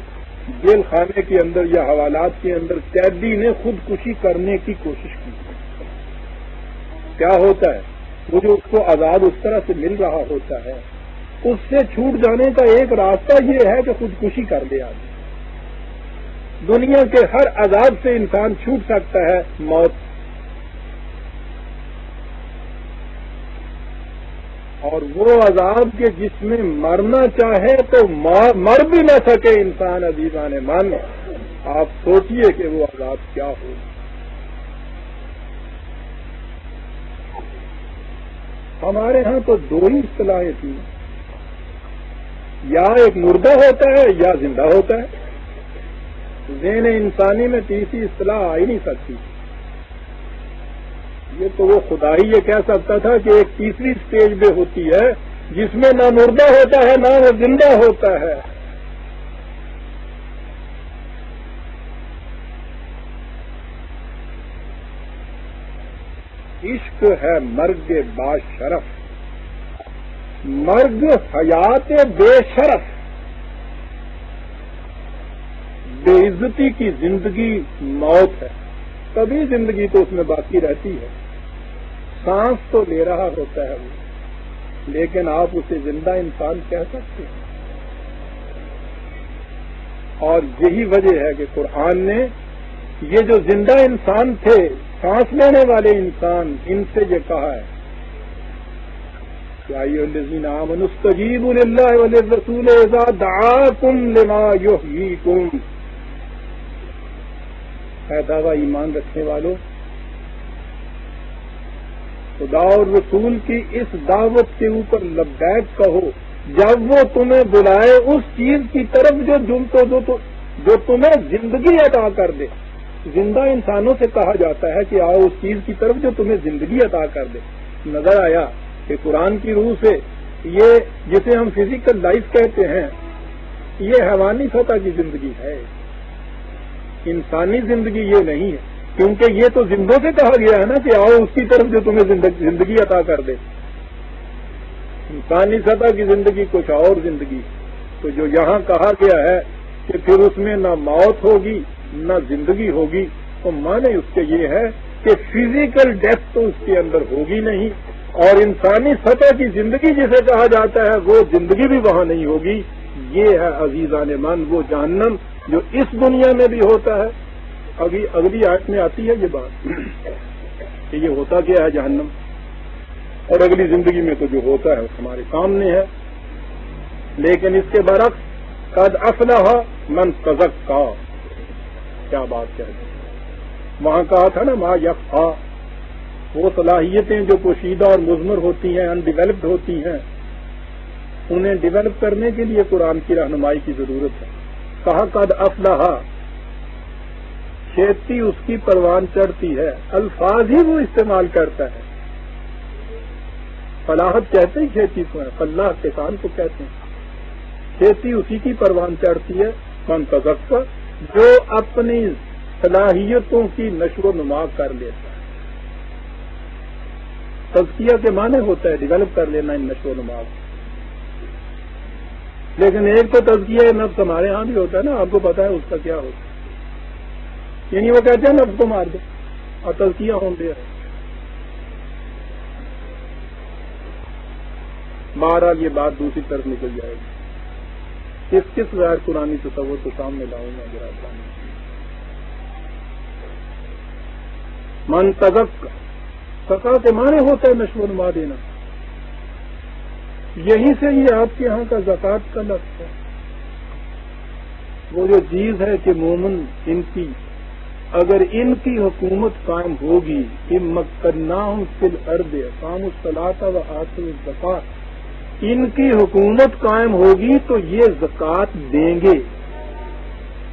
[SPEAKER 1] جیل خانے کے اندر یا حوالات کے اندر قیدی نے خودکشی کرنے کی کوشش کی. کیا ہوتا ہے وہ جو اس کو عذاب اس طرح سے مل رہا ہوتا ہے اس سے چھوٹ جانے کا ایک راستہ یہ ہے کہ خودکشی کر لے آدمی. دنیا کے ہر عذاب سے انسان چھوٹ سکتا ہے موت. اور وہ عذاب کے جس میں مرنا چاہے تو مر بھی نہ سکے انسان. عزیزان مان آپ سوچئے کہ وہ عذاب کیا ہو. ہمارے ہاں تو 2 ہی اصطلاحیں تھیں، یا ایک مردہ ہوتا ہے یا زندہ ہوتا ہے. ذہن انسانی میں تیسری اصطلاح آ ہی نہیں سکتی. یہ تو وہ خدا ہی یہ کہہ سکتا تھا کہ ایک تیسری سٹیج پہ ہوتی ہے جس میں نہ مردہ ہوتا ہے نہ وہ زندہ ہوتا ہے. عشق ہے مرگ با شرف، مرگ حیات بے شرف. بے عزتی کی زندگی موت ہے. کبھی زندگی تو اس میں باقی رہتی ہے، سانس تو لے رہا ہوتا ہے وہ، لیکن آپ اسے زندہ انسان کہہ سکتے ہیں. اور یہی وجہ ہے کہ قرآن نے یہ جو زندہ انسان تھے، سانس لینے والے انسان، ان سے یہ کہا ہے یا ایھا الذین آمنوا استجیبوا للہ وللرسول اذا دعاکم لما یحییکم. اے دعویٰ ایمان رکھنے والوں، خدا اور رسول کی اس دعوت کے اوپر لبیک کہو جب وہ تمہیں بلائے اس چیز کی طرف جو تمہیں زندگی عطا کر دے. زندہ انسانوں سے کہا جاتا ہے کہ آؤ اس چیز کی طرف جو تمہیں زندگی عطا کر دے. نظر آیا کہ قرآن کی روح سے یہ جسے ہم فزیکل لائف کہتے ہیں یہ حیوانی سطح کی زندگی ہے، انسانی زندگی یہ نہیں ہے. کیونکہ یہ تو زندوں سے کہا گیا ہے نا کہ آؤ اس کی طرف جو تمہیں زندگی عطا کر دے. انسانی سطح کی زندگی کچھ اور زندگی. تو جو یہاں کہا گیا ہے کہ پھر اس میں نہ موت ہوگی نہ زندگی ہوگی، تو معنی اس کے یہ ہے کہ فزیکل ڈیتھ تو اس کے اندر ہوگی نہیں، اور انسانی سطح کی زندگی جسے کہا جاتا ہے وہ زندگی بھی وہاں نہیں ہوگی۔ یہ ہے عزیزان من وہ جہنم جو اس دنیا میں بھی ہوتا ہے۔ اگلی آیت میں آتی ہے یہ بات کہ یہ ہوتا کیا ہے جہنم، اور اگلی زندگی میں تو جو ہوتا ہے وہ ہمارے سامنے ہے۔ لیکن اس کے برعکس قد افلح من تزکا، کیا بات کہہ رہے ہیں، وہاں کہا تھا نا ما یخفا، وہ صلاحیتیں جو پوشیدہ اور مضمر ہوتی ہیں، ان ڈیولپڈ ہوتی ہیں، انہیں ڈیولپ کرنے کے لیے قرآن کی رہنمائی کی ضرورت ہے۔ کہا قد افلح، کھیتی اس کی پروان چڑھتی ہے، الفاظ ہی وہ استعمال کرتا ہے۔ فلاحت کہتے ہی کھیتی کو ہے، فلاح کسان کو کہتے ہیں۔ کھیتی اسی کی پروان چڑھتی ہے، من تزکا، جو اپنی صلاحیتوں کی نشو و نما کر لیتا ہے۔ تزکیہ کے معنی ہوتا ہے ڈیولپ کر لینا ان نشو و نما کو۔ لیکن ایک تو تزکیہ نفس ہمارے ہاں بھی ہوتا ہے نا، آپ کو پتا ہے اس کا کیا ہوتا ہے، یعنی وہ کہتے ہیں نفس کو مار دو، اور تزکیہ ہوں دے رہے۔ بہرحال یہ بات دوسری طرف نکل جائے گی۔ کس غیر قرآنی تصور کو سامنے لاؤں گا ذرا بتانے۔ من تزکا، سکا کے معنی ہوتا ہے نشو و نما دینا، یہیں سے یہ آپ کے ہاں کا زکوٰۃ کا لفظ ہے۔ وہ جو چیز ہے کہ مومن ان کی اگر ان کی حکومت قائم ہوگی، ان مکناہم فی الارض اقاموا الصلاۃ وآتوا الزکاۃ، ان کی حکومت قائم ہوگی تو یہ زکوٰۃ دیں گے،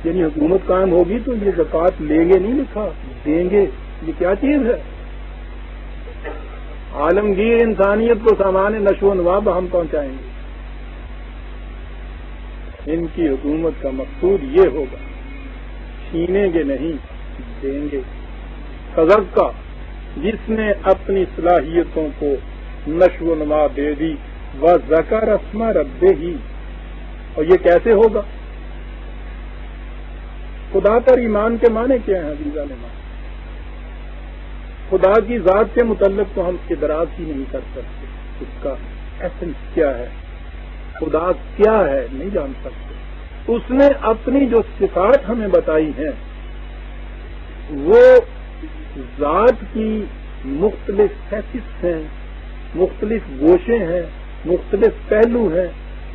[SPEAKER 1] یعنی حکومت قائم ہوگی تو یہ زکوٰۃ لیں گے نہیں لکھا، دیں گے۔ یہ کیا چیز ہے؟ عالمگیر انسانیت کو سامان نشو و نما ہم پہنچائیں گے۔ ان کی حکومت کا مقصود یہ ہوگا، چھینیں گے نہیں، دیں گے۔ تزکا، جس نے اپنی صلاحیتوں کو نشو و نما دے دی، وذکر اسم ربہ، اور یہ کیسے ہوگا؟ خدا پر ایمان کے معنی کیا ہیں عزیزان ایمان؟ خدا کی ذات کے متعلق تو ہم ادراک ہی نہیں کر سکتے، اس کا ایسنس کیا ہے، خدا کیا ہے نہیں جان سکتے۔ اس نے اپنی جو صفات ہمیں بتائی ہیں وہ ذات کی مختلف فیسٹس ہیں، مختلف گوشے ہیں، مختلف پہلو ہیں،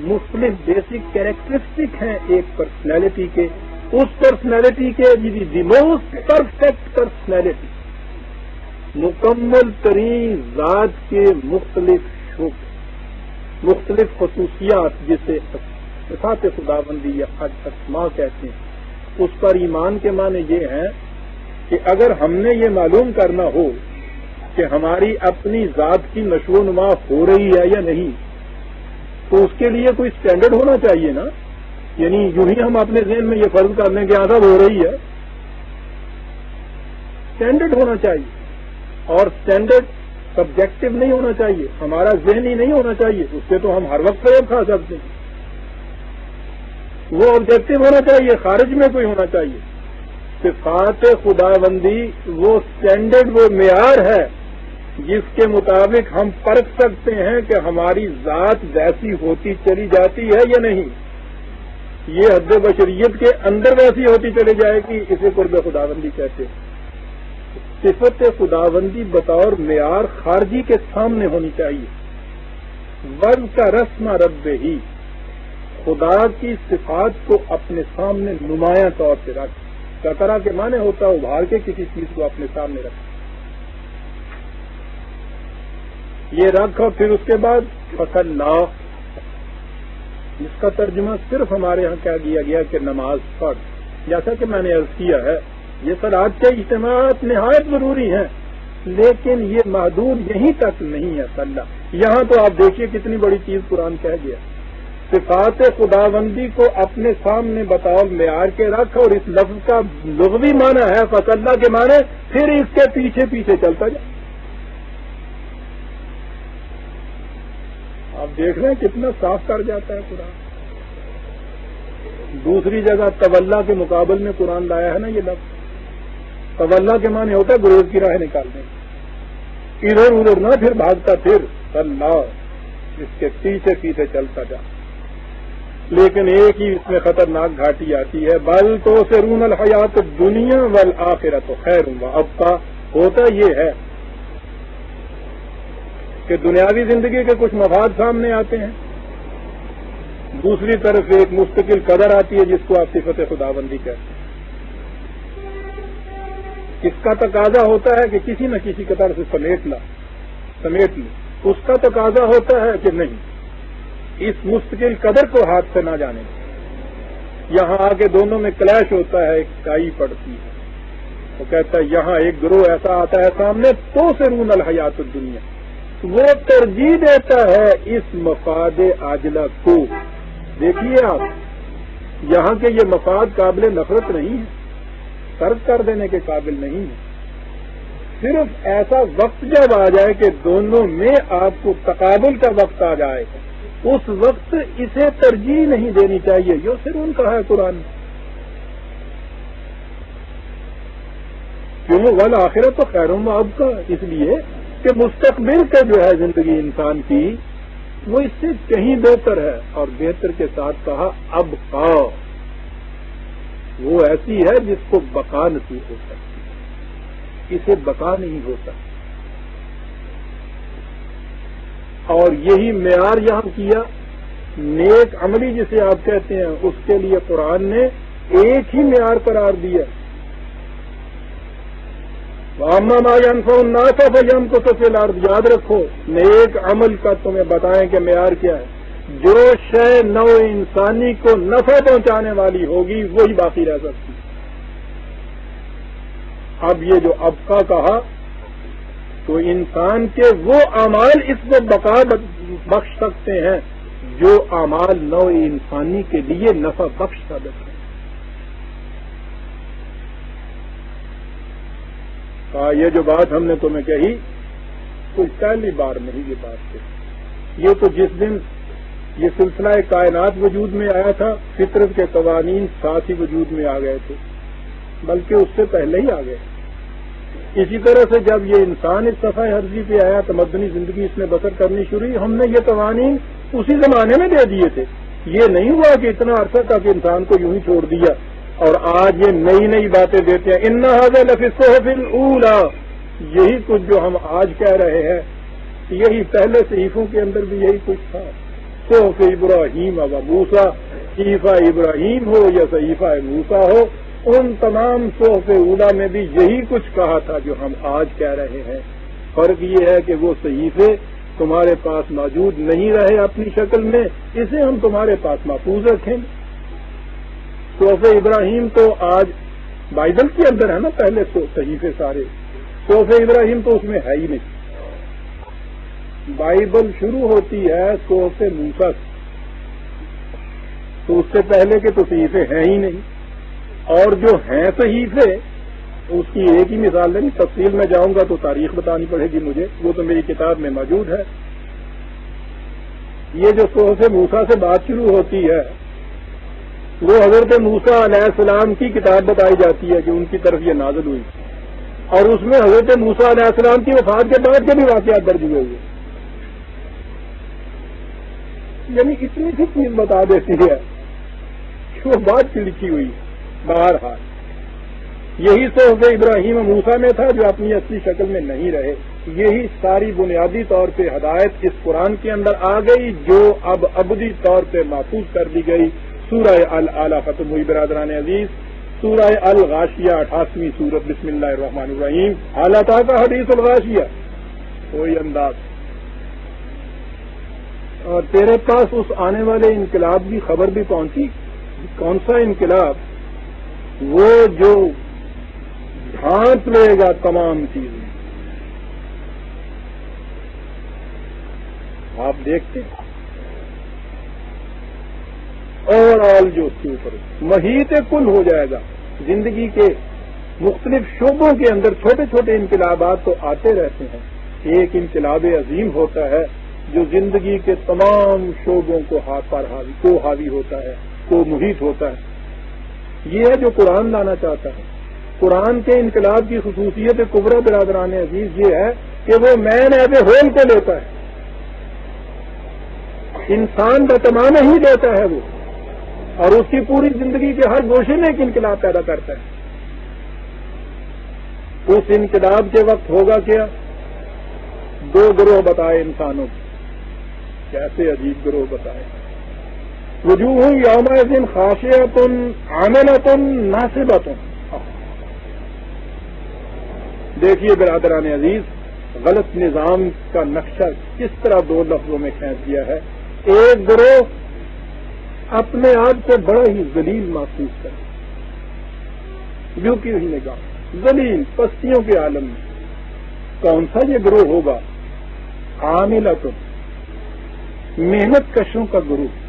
[SPEAKER 1] مختلف بیسک کیریکٹرسٹک ہیں ایک پرسنالٹی کے، اس پرسنالٹی کے دی موسٹ پرفیکٹ پرسنالٹی، مکمل ترین ذات کے مختلف شعبے، مختلف خصوصیات جسے صفات خداوندی یا اسماء کہتے ہیں۔ اس پر ایمان کے معنی یہ ہیں کہ اگر ہم نے یہ معلوم کرنا ہو کہ ہماری اپنی ذات کی نشو و نما ہو رہی ہے یا نہیں، تو اس کے لیے کوئی سٹینڈرڈ ہونا چاہیے نا، یعنی یوں ہی ہم اپنے ذہن میں یہ فرض کر لیں کہ ایسا ہو رہی ہے، سٹینڈرڈ ہونا چاہیے، اور سٹینڈرڈ سبجیکٹو نہیں ہونا چاہیے، ہمارا ذہنی نہیں ہونا چاہیے، اس سے تو ہم ہر وقت فریب کھا سکتے ہیں۔ وہ آبجیکٹو ہونا چاہیے، خارج میں کوئی ہونا چاہیے۔ صفات خداوندی وہ سٹینڈرڈ، وہ معیار ہے جس کے مطابق ہم پرکھ سکتے ہیں کہ ہماری ذات ویسی ہوتی چلی جاتی ہے یا نہیں۔ یہ حد بشریت کے اندر ویسی ہوتی چلی جائے گی، اسے قرب خداوندی کہتے ہیں۔ صفت خداوندی بطور معیار خارجی کے سامنے ہونی چاہیے۔ ورز کا رسم رب ہی، خدا کی صفات کو اپنے سامنے نمایاں طور سے رکھ، سطرہ کے معنی ہوتا ہے ابھار کے کسی چیز کو اپنے سامنے رکھ، یہ رکھو، پھر اس کے بعد فصلا، جس کا ترجمہ صرف ہمارے ہاں کیا کیا گیا کہ نماز پڑھ۔ جیسا کہ میں نے عرض کیا ہے یہ صلاۃ کے اجتماعات نہایت ضروری ہیں، لیکن یہ محدود یہیں تک نہیں ہے صلاح۔ یہاں تو آپ دیکھیے کتنی بڑی چیز قرآن کہہ گیا، صفات خداوندی کو اپنے سامنے بطور معیار کے رکھ، اور اس لفظ کا لغوی معنی ہے فصلا کے معنی، پھر اس کے پیچھے پیچھے چلتا جائے۔ آپ دیکھ رہے ہیں کتنا صاف کر جاتا ہے قرآن۔ دوسری جگہ تولا کے مقابل میں قرآن لایا ہے نا یہ لفظ. تولا کے معنی ہوتا ہے گریز کی راہ نکالنے. ادھر ادھر نہ پھر بھاگتا پھر اللہ اس کے پیچھے پیچھے چلتا جا. لیکن ایک ہی اس میں خطرناک گھاٹی آتی ہے. بل تو سرون الحیات دنیا والآخرۃ خیر وابقیٰ. ہوتا یہ ہے کہ دنیاوی زندگی کے کچھ مفاد سامنے آتے ہیں, دوسری طرف ایک مستقل قدر آتی ہے جس کو آپ صفت خداوندی کہتے ہیں. اس کا تقاضا ہوتا ہے کہ کسی نہ کسی قدر سے سمیٹ لے. اس کا تقاضا ہوتا ہے کہ نہیں, اس مستقل قدر کو ہاتھ سے نہ جانے. یہاں آ کے دونوں میں کلیش ہوتا ہے, ایک کائی پڑتی ہے. وہ کہتا ہے یہاں ایک گروہ ایسا آتا ہے سامنے تو سرون الحیات الدنیا, وہ ترجیح دیتا ہے اس مفاد عاجلہ کو. دیکھیے آپ, یہاں کے یہ مفاد قابل نفرت نہیں ہے, ترک کر دینے کے قابل نہیں ہے. صرف ایسا وقت جب آ جائے کہ دونوں میں آپ کو تقابل کا وقت آ جائے, اس وقت اسے ترجیح نہیں دینی چاہیے. یہ سرون کہا ہے قرآن نے. کیوں والآخرۃ تو خیر وابقیٰ, اس لیے کہ مستقبل کا جو ہے زندگی انسان کی وہ اس سے کہیں بہتر ہے. اور بہتر کے ساتھ کہا ابقیٰ, وہ ایسی ہے جس کو بقا نصیب ہو سکتی ہے, اسے بقا نہیں ہوتا. اور یہی معیار یہاں کیا. نیک عملی جسے آپ کہتے ہیں اس کے لیے قرآن نے ایک ہی معیار قرار دیا. وَأَمَّا مَا يَنْفَعُ النَّاسَ فَيَمْكُثُ فِي الْأَرْضِ. یاد رکھو نیک عمل کا تمہیں بتائیں کہ معیار کیا ہے. جو شے نو انسانی کو نفع پہنچانے والی ہوگی وہی باقی رہ سکتی. اب یہ جو ابقا کہا تو انسان کے وہ اعمال اس کو بقا بخش سکتے ہیں جو اعمال نو انسانی کے لیے نفع بخش ثابت ہیں. یہ جو بات ہم نے تمہیں کہی کوئی پہلی بار نہیں یہ بات کہی. یہ تو جس دن یہ سلسلہ کائنات وجود میں آیا تھا فطرت کے قوانین ساتھ ہی وجود میں آ گئے تھے, بلکہ اس سے پہلے ہی آ گئے. اسی طرح سے جب یہ انسان اس صفحہ عرضی پہ آیا تمدنی زندگی اس میں بسر کرنی شروع ہوئی, ہم نے یہ قوانین اسی زمانے میں دے دیے تھے. یہ نہیں ہوا کہ اتنا عرصہ تک انسان کو یوں ہی چھوڑ دیا اور آج یہ نئی نئی باتیں دیتے ہیں. ان ھذا لفی الصحف الاولی, یہی کچھ جو ہم آج کہہ رہے ہیں یہی پہلے صحیفوں کے اندر بھی یہی کچھ تھا. صحف ابراہیم و موسیٰ, صحیفہ ابراہیم ہو یا صحیفہ موسیٰ ہو, ان تمام صحف اولی میں بھی یہی کچھ کہا تھا جو ہم آج کہہ رہے ہیں. فرق یہ ہے کہ وہ صحیفے تمہارے پاس موجود نہیں رہے اپنی شکل میں, اسے ہم تمہارے پاس محفوظ رکھیں. صحف ابراہیم تو آج بائبل کے اندر ہے نا, پہلے صحیفے سارے. صحف ابراہیم تو اس میں ہے ہی نہیں. بائبل شروع ہوتی ہے صحف موسیٰ سے, تو اس سے پہلے کے تو صحیفے ہیں ہی نہیں. اور جو ہیں صحیفے اس کی ایک ہی مثال نہیں, تفصیل میں جاؤں گا تو تاریخ بتانی پڑے گی مجھے, وہ تو میری کتاب میں موجود ہے. یہ جو صحف موسیٰ سے بات شروع ہوتی ہے وہ حضرت موسیٰ علیہ السلام کی کتاب بتائی جاتی ہے کہ ان کی طرف یہ نازل ہوئی, اور اس میں حضرت موسیٰ علیہ السلام کی وفات کے بعد کے بھی واقعات درج ہوئے ہوئے. یعنی اتنی سی چیز بتا دیتی ہے کہ وہ بات کی لکھی ہوئی. بہرحال یہی صحف ابراہیم موسیٰ میں تھا جو اپنی اصلی شکل میں نہیں رہے. یہی ساری بنیادی طور پہ ہدایت اس قرآن کے اندر آ گئی جو اب ابدی طور پہ محفوظ کر دی گئی. سورہ الاعلیٰ ختم ہوئی برادران عزیز. سورہ الغاشیہ 88ویں سورت. بسم اللہ الرحمن الرحیم. حالات کا حدیث الغاشیہ, کوئی انداز. اور تیرے پاس اس آنے والے انقلاب کی خبر بھی پہنچی. کون سا انقلاب؟ وہ جو ڈھانپ لے گا تمام چیزیں. آپ دیکھتے اوور آل جو اس کے اوپر محیط کل ہو جائے گا. زندگی کے مختلف شعبوں کے اندر چھوٹے چھوٹے انقلابات تو آتے رہتے ہیں. ایک انقلاب عظیم ہوتا ہے جو زندگی کے تمام شعبوں کو حاوی ہوتا ہے. کو محیط ہوتا ہے. یہ ہے جو قرآن لانا چاہتا ہے. قرآن کے انقلاب کی خصوصیت کبریٰ برادران عزیز یہ ہے کہ وہ مین ایز اے ہول کو لیتا ہے, انسان بتمانا ہی لیتا ہے وہ, اور اس کی پوری زندگی کے ہر گوشے میں ایک انقلاب پیدا کرتا ہے. اس انقلاب کے وقت ہوگا کیا؟ دو گروہ بتائے انسانوں کو, کیسے عجیب گروہ بتائے. وجوہ یومئذ خاشعۃ عاملۃ ناصبۃ. دیکھیے برادران عزیز, غلط نظام کا نقشہ کس طرح دو لفظوں میں کھینچ دیا ہے. ایک گروہ اپنے آپ کو بڑا ہی ذلیل محسوس کرے, یوں کی ہوئی نگاہ, ذلیل پستیوں کے عالم میں. کون سا یہ گروہ ہوگا؟ عاملۃ, محنت کشوں کا گروہ.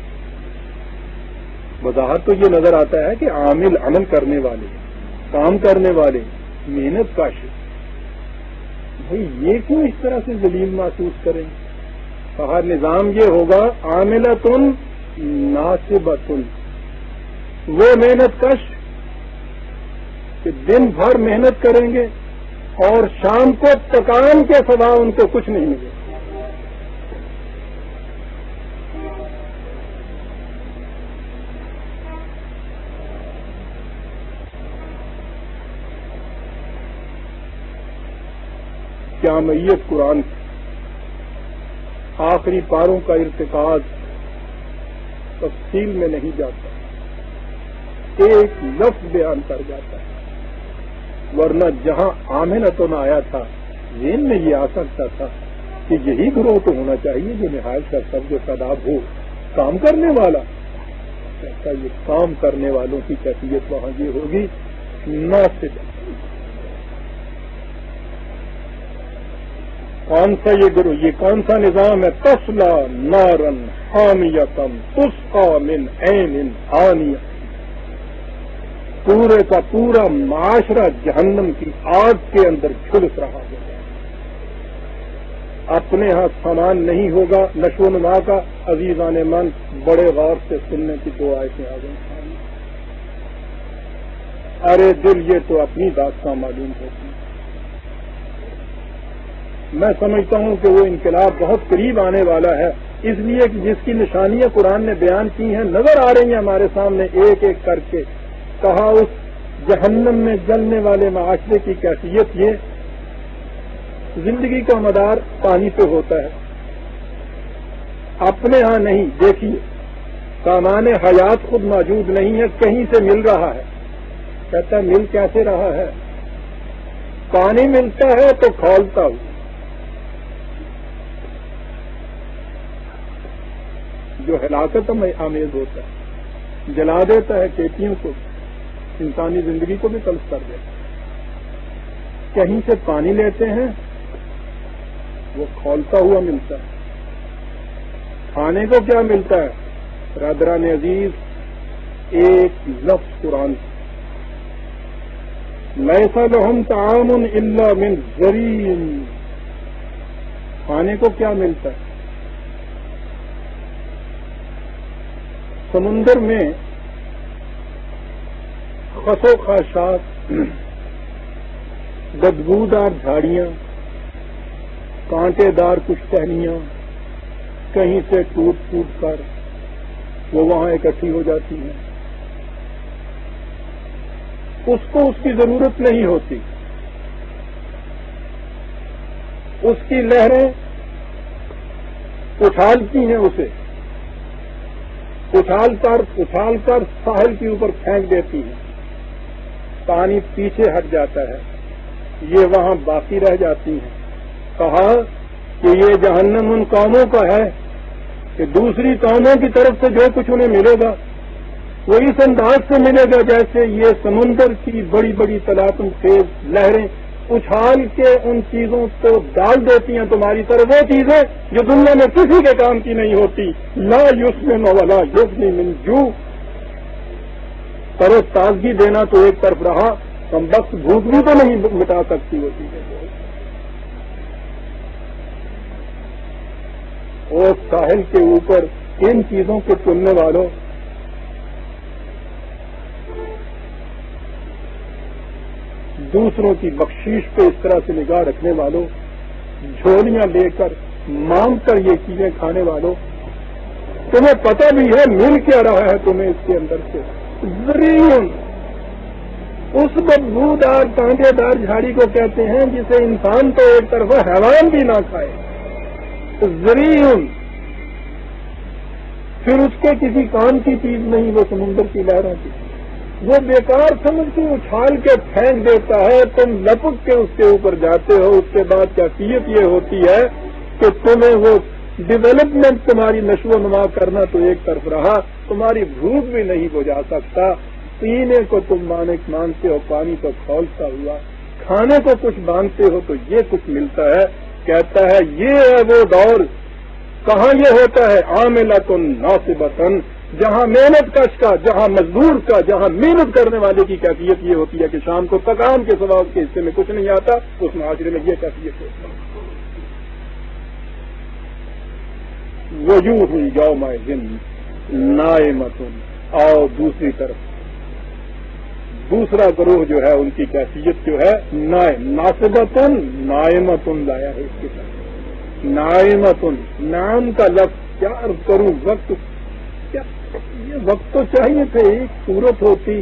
[SPEAKER 1] وضاحت تو یہ نظر آتا ہے کہ عامل عمل کرنے والے, کام کرنے والے, محنت کش. بھئی یہ کیوں اس طرح سے ذلیل محسوس کریں؟ کہا نظام یہ ہوگا عاملۃ ناصبۃ, وہ محنت کش کہ دن بھر محنت کریں گے اور شام کو تکان کے سوا ان کو کچھ نہیں ملے. کیا میت قرآن آخری پاروں کا ارتکاز تفصیل میں نہیں جاتا, ایک لفظ بیان کر جاتا ہے. ورنہ جہاں عاملۃ آیا تھا ذہن میں یہ آ سکتا تھا کہ یہی گروہ تو ہونا چاہیے جو نہایت کا سبز و شاداب ہو, کام کرنے والا. ایسا یہ کام کرنے والوں کی کیفیت وہاں یہ ہوگی ناصب. کون سا یہ گروہ, یہ کون سا نظام ہے؟ تصلا نارن حامیۃ تسقی من عین آنیہ. پورے کا پورا معاشرہ جہنم کی آگ کے اندر جھلس رہا ہے. اپنے ہاں سامان نہیں ہوگا نشو و نما کا. عزیزان من بڑے غور سے سننے کی دو آیتیں آ گئی. ارے دل, یہ تو اپنی داستان معلوم ہوتی ہے. میں سمجھتا ہوں کہ وہ انقلاب بہت قریب آنے والا ہے, اس لیے کہ جس کی نشانیاں قرآن نے بیان کی ہیں نظر آ رہی ہیں ہمارے سامنے ایک ایک کر کے. کہا اس جہنم میں جلنے والے معاشرے کی کیفیت یہ, زندگی کا مدار پانی پہ ہوتا ہے, اپنے ہاں نہیں. دیکھیے سامان حیات خود موجود نہیں ہے, کہیں سے مل رہا ہے. کہتا ہے مل کیسے رہا ہے؟ پانی ملتا ہے تو کھولتا ہوں, جو ہلاکت آمیز ہوتا ہے, جلا دیتا ہے کھیتیوں کو, انسانی زندگی کو بھی تلف کر دیتا ہے. کہیں سے پانی لیتے ہیں وہ کھولتا ہوا ملتا ہے. کھانے کو کیا ملتا ہے؟ برادران عزیز, ایک لفظ قرآن سے, لیس لہم طعام الا من ضریع. کھانے کو کیا ملتا ہے؟ سمندر میں خس و خاشاک, بدبودار جھاڑیاں, کانٹے دار کچھ ٹہنیاں کہیں سے ٹوٹ ٹوٹ کر وہ وہاں اکٹھی ہو جاتی ہیں. اس کو اس کی ضرورت نہیں ہوتی, اس کی لہریں اچھالتی ہیں, اسے اچھال کر ساحل کے اوپر پھینک دیتی ہیں. پانی پیچھے ہٹ جاتا ہے, یہ وہاں باقی رہ جاتی ہیں. کہا کہ یہ جہنم ان قوموں کا ہے کہ دوسری قوموں کی طرف سے جو کچھ انہیں ملے گا وہ اس انداز سے ملے گا جیسے یہ سمندر کی بڑی بڑی تلاطم خیز لہریں اچھال کے ان چیزوں کو ڈال دیتی ہیں تمہاری طرف, وہ چیزیں جو دنیا میں کسی کے کام کی نہیں ہوتی. لا یسمن ولا یغنی من جوع. تر و تازگی دینا تو ایک طرف رہا, کمبخت بھوک بھی تو نہیں مٹا سکتی وہ چیزیں. اور ساحل کے اوپر ان چیزوں کو چننے والوں دوسروں کی بخشش پہ اس طرح سے نگاہ رکھنے والوں، جھولیاں لے کر مانگ کر یہ چیزیں کھانے والوں، تمہیں پتہ بھی ہے مل کیا رہا ہے تمہیں اس کے اندر سے؟ ذریعہ اس بدبودار کانٹے دار جھاڑی کو کہتے ہیں جسے انسان تو ایک طرفہ حیوان بھی نہ کھائے، ذریعہ پھر اس کے کسی کام کی چیز نہیں، وہ سمندر کی لہروں کی، وہ بیکار سمجھ کے اچھال کے پھینک دیتا ہے، تم لپک کے اس کے اوپر جاتے ہو، اس کے بعد کیفیت یہ ہوتی ہے کہ تمہیں وہ ڈیولپمنٹ تمہاری نشو و نما کرنا تو ایک طرف رہا، تمہاری بھوک بھی نہیں بجھا سکتا، پینے کو تم مانگتے ہو پانی کو کھولتا ہوا، کھانے کو کچھ مانگتے ہو تو یہ کچھ ملتا ہے۔ کہتا ہے یہ ہے وہ دور، کہاں یہ ہوتا ہے؟ عاملۃ ناصبۃ، جہاں محنت کش کا، جہاں مزدور کا، جہاں محنت کرنے والے کی کیفیت یہ ہوتی ہے کہ شام کو تکان کے سوا اس کے حصے میں کچھ نہیں آتا، اس معاشرے میں یہ کیفیت ہوتی ہے۔ وجوہ یومئذ نائمۃ، اور دوسری طرف دوسرا گروہ جو ہے ان کی کیفیت جو ہے ناصبۃ، نائمۃ لایا ہے اس کے ساتھ، نائمۃ، نام کا لفظ کیا عرض کروں، وقت کیا، یہ وقت تو چاہیے تھے، ایک صورت ہوتی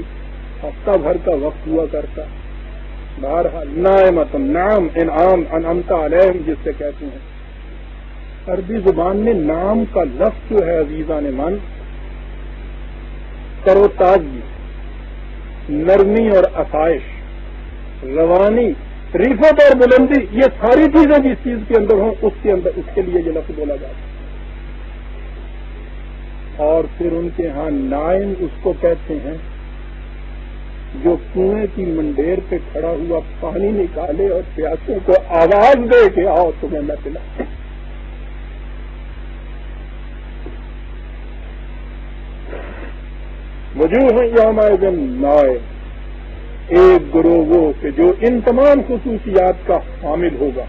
[SPEAKER 1] ہفتہ بھر کا وقت ہوا کرتا، بہرحال نائمۃ، نام انعام، انعمت علیہم جس سے کہتے ہیں۔ عربی زبان میں نام کا لفظ جو ہے عزیزان من، تر و تازگی، نرمی اور آسائش، روانی، رفت اور بلندی، یہ ساری چیزیں جس چیز کے اندر ہوں اس کے لیے یہ لفظ بولا جاتا ہے۔ اور پھر ان کے ہاں نائم اس کو کہتے ہیں جو کنویں کی منڈیر پہ کھڑا ہوا پانی نکالے اور پیاسوں کو آواز دے کہ آؤ تمہیں میں پلاؤں۔ وجوہ یومئذ نائم، ایک گروہ وہ کہ جو ان تمام خصوصیات کا حامل ہوگا۔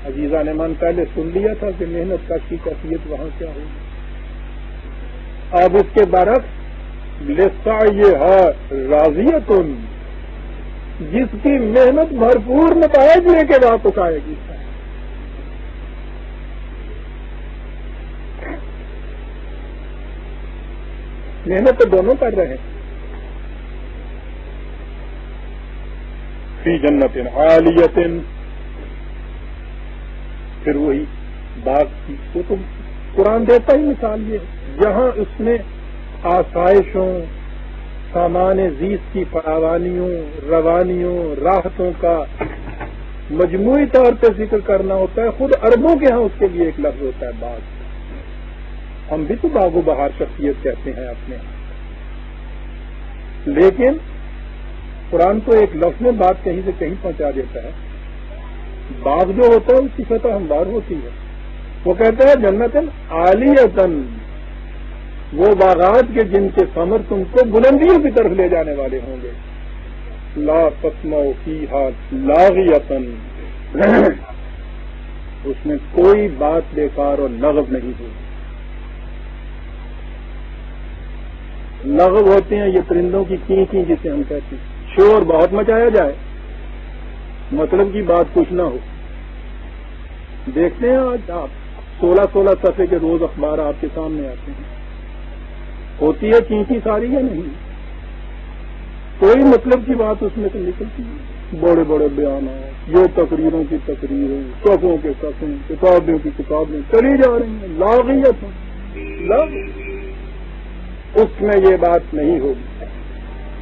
[SPEAKER 1] عزیزان من پہلے سن لیا تھا کہ محنت کش کی کیفیت وہاں کیا ہوگی، اب اس کے برعکس لسعیھا راضیۃ، جس کی محنت بھرپور نتائج لے کے واپس آئے گی۔ محنت تو دونوں کر رہے ہیں۔ فی جنت عالیۃ، پھر وہی باغ کی، وہ تو قرآن دیتا ہی مثال یہ ہے، جہاں اس نے آسائشوں، سامان زیست کی فراوانیوں، روانیوں، راحتوں کا مجموعی طور پہ ذکر کرنا ہوتا ہے۔ خود عربوں کے ہاں اس کے لیے ایک لفظ ہوتا ہے باغ، ہم بھی تو باغ و بہار شخصیت کہتے ہیں اپنے، لیکن قرآن تو ایک لفظ میں بات کہیں سے کہیں پہنچا دیتا ہے۔ باغ جو ہوتا ہے اس کی سطح ہموار ہوتی ہے، وہ کہتا ہے جنت عالیۃ، وہ باغات کے جن کے ثمر تم کو بلندیوں کی طرف لے جانے والے ہوں گے۔ لا تسمع فیہا لاغیۃ، اس میں کوئی بات بیکار اور لغو نہیں ہوگی۔ لغو ہوتے ہیں یہ پرندوں کی کی جسے ہم کہتے ہیں، شور بہت مچایا جائے، مطلب کی بات کچھ نہ ہو۔ دیکھتے ہیں آج آپ 16 صفحے کے روز اخبار آپ کے سامنے آتے ہیں، ہوتی ہے چینچی ساری یا نہیں، کوئی مطلب کی بات اس میں سے نکلتی ہے، بڑے بڑے بیانات، یہ تقریروں کی تقریریں، صفوں کے صفیں، کتابوں کی کتابیں چلی جا رہی ہیں، لاغیت اس میں یہ بات نہیں ہوگی۔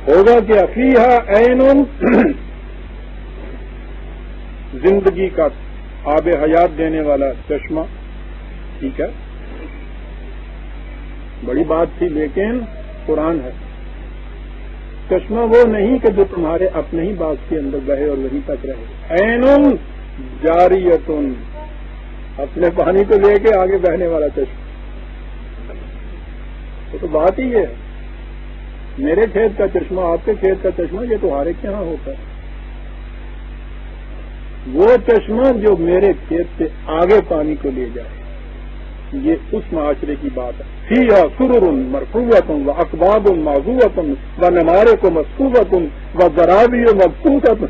[SPEAKER 1] ہوگا کہ فیہا عین، زندگی کا آب حیات دینے والا چشمہ، ٹھیک ہے بڑی بات تھی، لیکن قرآن ہے، چشمہ وہ نہیں کہ جو تمہارے اپنے ہی باغ کے اندر بہے اور وہیں تک رہے، عین جاریۃ، اپنے پانی کو لے کے آگے بہنے والا چشمہ۔ تو بات ہی یہ ہے، میرے کھیت کا چشمہ، آپ کے کھیت کا چشمہ، یہ تو ہر ایک کے یہاں ہوتا ہے۔ وہ چشمہ جو میرے کھیت سے آگے پانی کو لے جائے، یہ اس معاشرے کی بات ہے. فیہا سرر مرفوعۃ و اکواب موضوعۃ و نمارق مصفوفۃ و زرابی مبثوثۃ.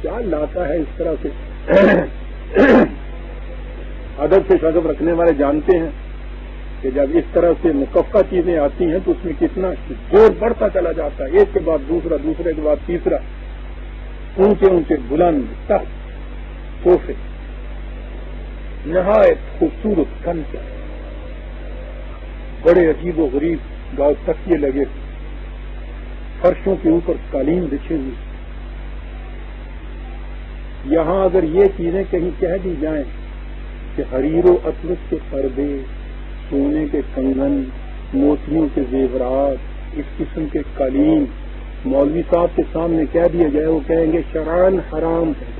[SPEAKER 1] کیا لاتا ہے اس طرح سے. ادب سے شغف رکھنے والے جانتے ہیں کہ جب اس طرح سے مکفہ چیزیں آتی ہیں تو اس میں کتنا زور بڑھتا چلا جاتا ہے, ایک کے بعد دوسرا, دوسرے کے بعد تیسرا. اونچے اونچے بلند تخت صوفے, نہایت خوبصورت کنچا, بڑے عجیب و غریب گاؤں تکیے لگے, فرشوں کے اوپر قالین بچھے ہوئے. یہاں اگر یہ چیزیں کہیں کہہ دی جائیں کہ حریر و اطلس کے پردے, سونے کے کنگن, موتیوں کے زیورات, اس قسم کے قالین مولوی صاحب کے سامنے کہہ دیا جائے, وہ کہیں گے شرعاً حرام ہے.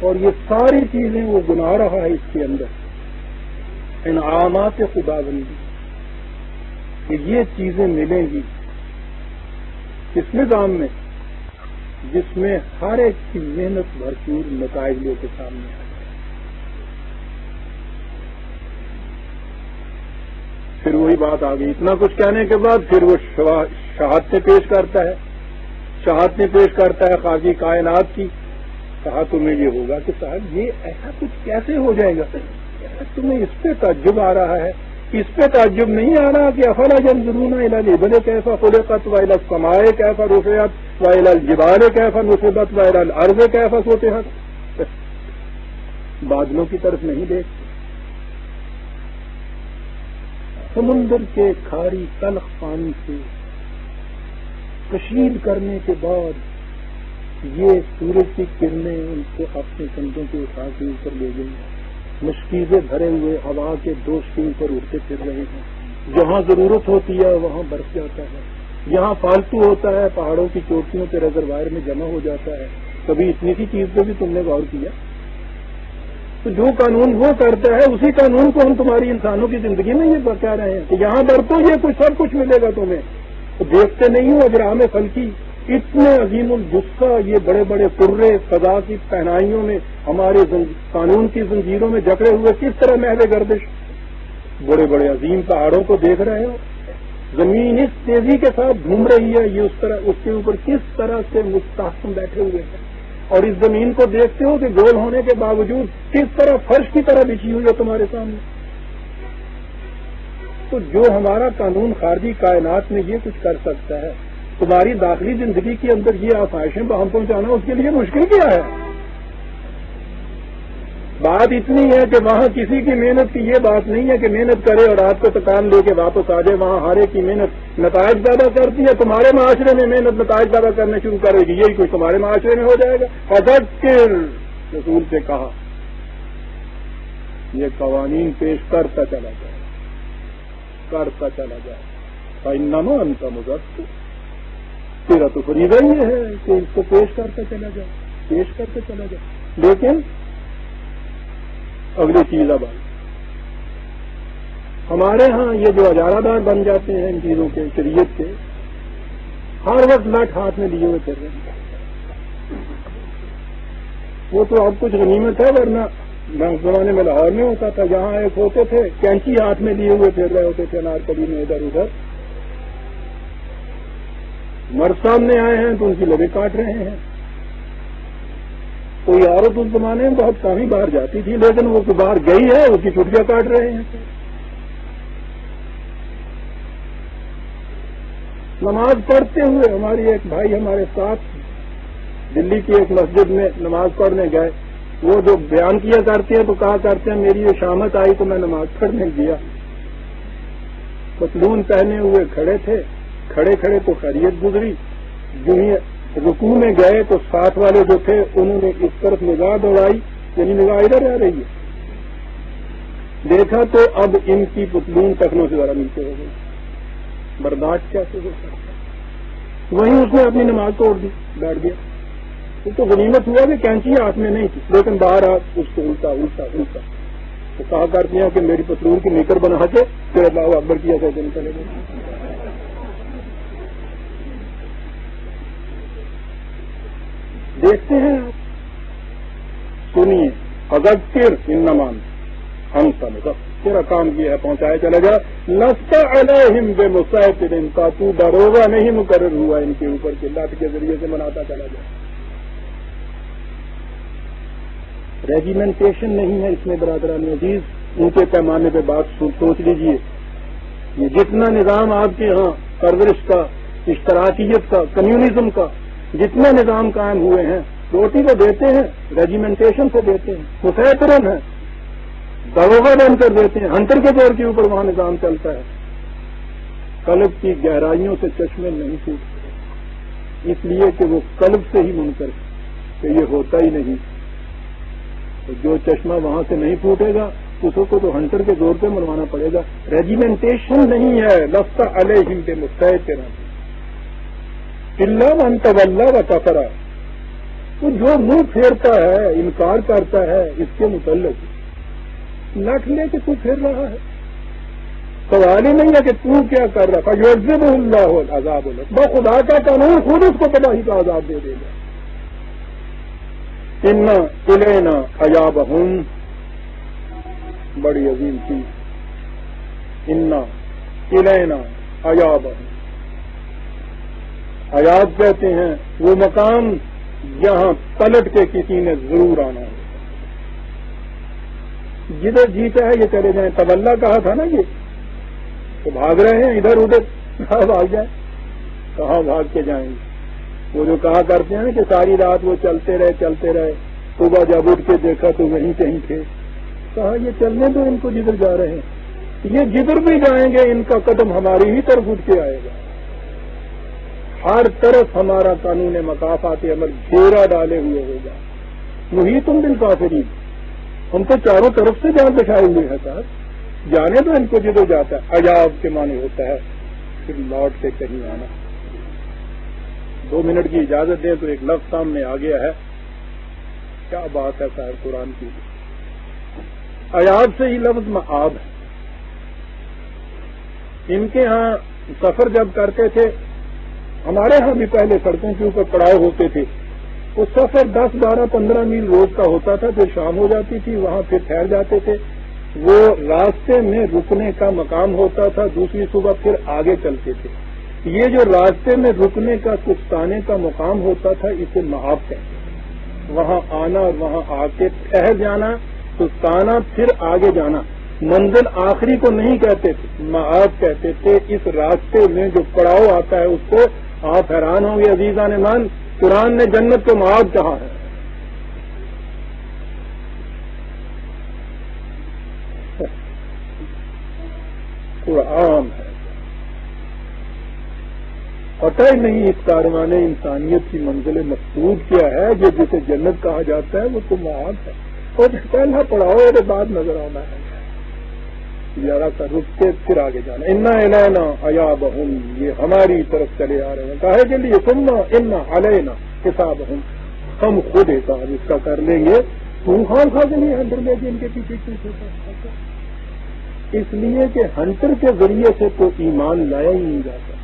[SPEAKER 1] اور یہ ساری چیزیں وہ گنا رہا ہے اس کے اندر انعامات خداوندی کہ یہ چیزیں ملیں گی کس نظام میں جس میں ہر ایک کی محنت بھرپور نتائج لے کے سامنے آئے. پھر وہی بات آ گئی, اتنا کچھ کہنے کے بعد پھر وہ شہادتیں پیش کرتا ہے, شہادتیں پیش کرتا ہے خاکی کائنات کی. کہا تمہیں یہ ہوگا کہ صاحب یہ ایسا کچھ کیسے ہو جائے گا, تمہیں اس پہ تعجب آ رہا ہے. اس پہ تعجب نہیں آ رہا کہ افلا ينظرون الى الابل كيف خلقت والى السماء كيف رفعت والى الجبال كيف نصبت والى الارض كيف سطحت. بادلوں کی طرف نہیں دیکھتے, سمندر کے کھاری تلخ پانی سے کشید کرنے کے بعد یہ سورج کی کرنیں ان کو اپنے کندھوں کے اٹھا کے اوپر لے گئی, مشکیزیں بھرے ہوئے ہوا کے دوش کے اوپر اڑتے پھر رہے ہیں. جہاں ضرورت ہوتی ہے وہاں برس جاتا ہے, جہاں فالتو ہوتا ہے پہاڑوں کی چوٹیوں کے ریزروائر میں جمع ہو جاتا ہے. کبھی اتنی سی چیز پہ بھی تم نے غور کیا؟ تو جو قانون وہ کرتا ہے اسی قانون کو ہم تمہاری انسانوں کی زندگی میں یہ بتا رہے ہیں کہ یہاں برتو یہ کچھ سب کچھ ملے گا تمہیں. تو دیکھتے نہیں ہو اجرام فلکی اتنے عظیم الجثہ, یہ بڑے بڑے قرے فضا کی پہنائیوں میں ہمارے قانون کی زنجیروں میں جکڑے ہوئے کس طرح محو گردش, بڑے بڑے عظیم پہاڑوں کو دیکھ رہے ہو. زمین اس تیزی کے ساتھ گھوم رہی ہے, یہ اس کے اوپر کس طرح سے مستحکم بیٹھے ہوئے ہیں. اور اس زمین کو دیکھتے ہو کہ گول ہونے کے باوجود کس طرح فرش کی طرح بچھی ہوئی ہے تمہارے سامنے. تو جو ہمارا قانون خارجی کائنات میں یہ کچھ کر سکتا ہے, تمہاری داخلی زندگی کے اندر یہ آسائشیں بہم پہنچانا اس کے لیے مشکل کیا ہے. بات اتنی ہے کہ وہاں کسی کی محنت کی یہ بات نہیں ہے کہ محنت کرے اور رات کو تکان لے کے واپس آ جائے. وہاں ہر ایک کی محنت نتائج پیدا کرتی ہے. تمہارے معاشرے میں محنت نتائج پیدا کرنے شروع کرے گی, یہی کچھ تمہارے معاشرے میں ہو جائے گا. فذکر, رسول سے کہا یہ قوانین پیش کرتا چلا جائے, کرتا چلا جائے. فإنما أنت مذکر, تیرا تو فریضہ یہ ہے کہ اس کو پیش کرتا چلا جائے, پیش کرتے چلا جائے. لیکن اگلی چیز اب آئی, ہمارے ہاں یہ جو اجارہ دار بن جاتے ہیں ان چیزوں کے شریعت کے, ہر وقت لٹ ہاتھ میں لیے ہوئے پھر رہے ہیں. وہ تو اب کچھ غنیمت ہے, ورنہ اس زمانے میں لاہور میں ہوتا تھا, جہاں ایک ہوتے تھے کینچی ہاتھ میں لیے ہوئے پھر رہے ہوتے تھے انارکلی میں ادھر ادھر. مرد سامنے آئے ہیں تو ان کی لبیں کاٹ رہے ہیں. کوئی عورت اس زمانے میں بہت کم ہی باہر جاتی تھی, لیکن وہ باہر گئی ہے اس کی چٹیاں کاٹ رہے ہیں. نماز پڑھتے ہوئے ہماری ایک بھائی ہمارے ساتھ دلی کی ایک مسجد میں نماز پڑھنے گئے. وہ جو بیان کیا کرتے ہیں تو کہا کرتے ہیں میری یہ شامت آئی تو میں نماز پڑھنے گیا. پتلون پہنے ہوئے کھڑے تھے, کھڑے کھڑے تو خیریت گزری. جو ہی رکوع میں گئے تو ساتھ والے جو تھے انہوں نے اس طرف نگاہ دوڑائی, یعنی نگاہ ادھر آ رہی ہے. دیکھا تو اب ان کی پتلون ٹخنوں سے ذرا نیچے ہو گئی. برداشت کیسے ہو سکتا؟ وہیں اس نے اپنی نماز توڑ دی, بیٹھ گیا. وہ تو غنیمت ہوا کہ کینچی ہاتھ میں نہیں تھی, لیکن باہر اس کو الٹا الٹا الٹا تو کہا کرتے ہیں کہ میری پتلون کی نیکر بنا کے پھر اللہ اکبر کیا کہتے ہیں چلے گئے. دیکھتے ہیں آپ، سنیے، فذکر انما انت مذکر، تیرا کام یہ ہے پہنچائے چلا جا، لست علیہم بمسیطر، کا تو داروغہ نہیں مقرر ہوا ان کے اوپر کہ لات کے ذریعے سے مناتا چلا جائے. ریجیمنٹیشن نہیں ہے اس میں برادران عزیز. اونچے پیمانے پہ بات سوچ لیجئے. یہ جتنا نظام آپ کے ہاں پرورش کا، اشتراکیت کا، کمیونزم کا جتنے نظام قائم ہوئے ہیں، روٹی تو دیتے ہیں، ریجیمنٹیشن سے دیتے ہیں، مسیطرن ہے، داروغہ بن کر دیتے ہیں، ہنٹر کے طور کے اوپر وہاں نظام چلتا ہے. قلب کی گہرائیوں سے چشمے نہیں پھوٹتے، اس لیے کہ وہ قلب سے ہی منکر ہے کہ یہ ہوتا ہی نہیں. تو جو چشمہ وہاں سے نہیں پھوٹے گا اس کو تو ہنٹر کے زور پہ منوانا پڑے گا. ریجیمنٹیشن نہیں ہے. لست علیہم بمسیطر الا من تولی وکفر، تو جو منہ پھیرتا ہے، انکار کرتا ہے اس کے متعلق، لٹ لے کے تو پھر رہا ہے. سوال ہی نہیں ہے کہ تو کیا کر رہا. فیعذبہ اللہ العذاب الاکبر، خدا کا قانون خود اس کو تباہی کا عذاب دے دے گا. ان الینا ایابہم، بڑی عظیم چیز. ان الینا ایابہم، ایاب کہتے ہیں وہ مقام جہاں پلٹ کے کسی نے ضرور آنا ہے. جدھر جیتا ہے یہ چلے جائیں. تولا کہا تھا نا، یہ تو بھاگ رہے ہیں ادھر ادھر، کہاں بھاگ جائیں، کہاں بھاگ کے جائیں گے. وہ جو کہا کرتے ہیں کہ ساری رات وہ چلتے رہے، صبح جب اٹھ کے دیکھا تو وہیں کہیں تھے. کہا یہ چلنے تو ان کو جدھر جا رہے ہیں، یہ جدھر بھی جائیں گے ان کا قدم ہماری ہی طرف اٹھ کے آئے گا. ہر طرف ہمارا قانون مکافات عمل گھیرا ڈالے ہوئے ہوگا. محیط بالکافرین، ہم تو چاروں طرف سے جان بچھائے ہوئے ہیں صاحب. جانے تو ان کو جدھر جاتا ہے. عجاب کے معنی ہوتا ہے پھر لوٹ کے کہیں آنا. 2 منٹ کی اجازت دیں تو ایک لفظ سامنے آ گیا ہے. کیا بات ہے صاحب قرآن کی. عیاب سے ہی لفظ معاب ہے. ان کے ہاں سفر جب کرتے تھے، ہمارے ہاں بھی پہلے سڑکوں کے اوپر پڑاؤ ہوتے تھے. وہ سفر 10، 12، 15 میل روز کا ہوتا تھا. پھر شام ہو جاتی تھی، وہاں پھر ٹھہر جاتے تھے. وہ راستے میں رکنے کا مقام ہوتا تھا. دوسری صبح پھر آگے چلتے تھے. یہ جو راستے میں رکنے کا، سستانے کا مقام ہوتا تھا، اسے معاب کہتے ہیں. وہاں آنا اور وہاں آ کے ٹھہر جانا، سستانا، پھر آگے جانا. منزل آخری کو نہیں کہتے تھے، معاب کہتے تھے. اس راستے میں جو پڑاؤ آتا ہے اس کو. آپ حیران ہوں گے عزیزان مان، قرآن نے جنت کو معاب کہا ہے. قرآن ہے. پتہ ہی نہیں اس کاروان انسانیت کی منزل مقصود کیا ہے. جو جسے جنت کہا جاتا ہے وہ تو معاب ہے. اور پہلا پڑاؤ اور بعد نظر آنا ہے، ذرا سا رک کے پھر آگے جانا. انا الینا ایابہم، یہ ہماری طرف چلے آ رہے ہیں. کاہے کے لیے؟ ثم ان علینا حسابہم، ہم خود حساب اس کا کر لیں گے. تو خان خواہ کے لیے ہنٹر لے کے ان کے پیچھے پیچھے، اس لیے کہ ہنٹر کے ذریعے سے تو ایمان لایا ہی نہیں جا سکتا.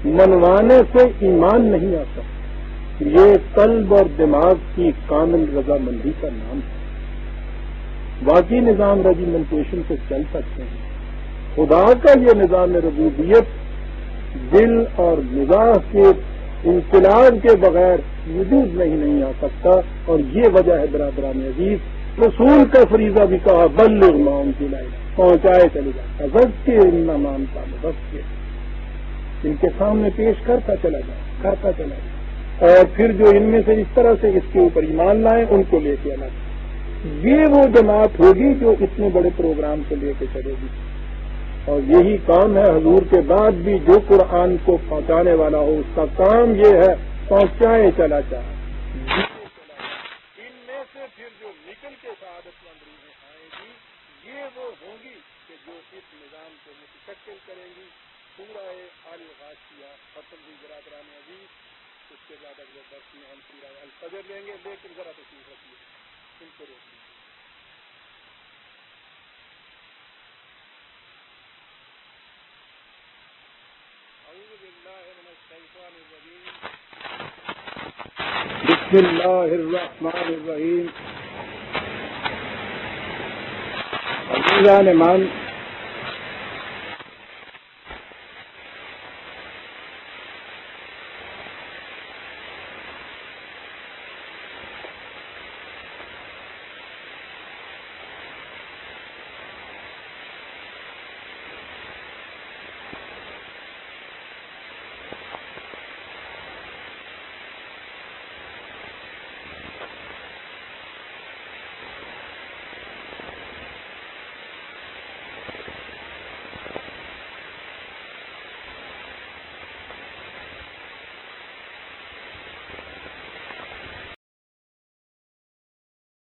[SPEAKER 1] منوانے سے ایمان نہیں آتا. یہ قلب اور دماغ کی کامل رضامندی کا نام ہے. باقی نظام ریجیمنٹیشن سے چل سکتے ہیں. خدا کا یہ نظام ربوبیت دل اور مزاح کے انقلاب کے بغیر وجود نہیں آ سکتا. اور یہ وجہ ہے برادران عزیز، رسول کا فریضہ بھی کہا بلغ ما انزل الیک، پہنچائے چلے جاتا. فذکر انما انت مذکر، ان کے سامنے پیش کرتا چلا جائے. اور پھر جو ان میں سے اس طرح سے اس کے اوپر ایمان لائیں ان کو لے کے الگ. یہ وہ جماعت ہوگی جو اتنے بڑے پروگرام کو لے کے چلے گی. اور یہی کام ہے حضور کے بعد بھی جو قرآن کو پہنچانے والا ہو، اس کا کام یہ ہے پہنچائے چلا جائے. ان میں سے پھر جو نکل کے سعادت مند روحیں آئیں گی، یہ وہ ہوں گی کہ جو اس نظام کو متشکل کریں گی. پورا آل غاشیہ ختم ہوئی برادران عزیز. اس کے بعد اگلے درس میں ہم سورہ الفجر لیں گے. لیکن ذرا تشریف رکھیے، ان کو روکیے. بسم اللہ الرحمن الرحیم. عزیزان من،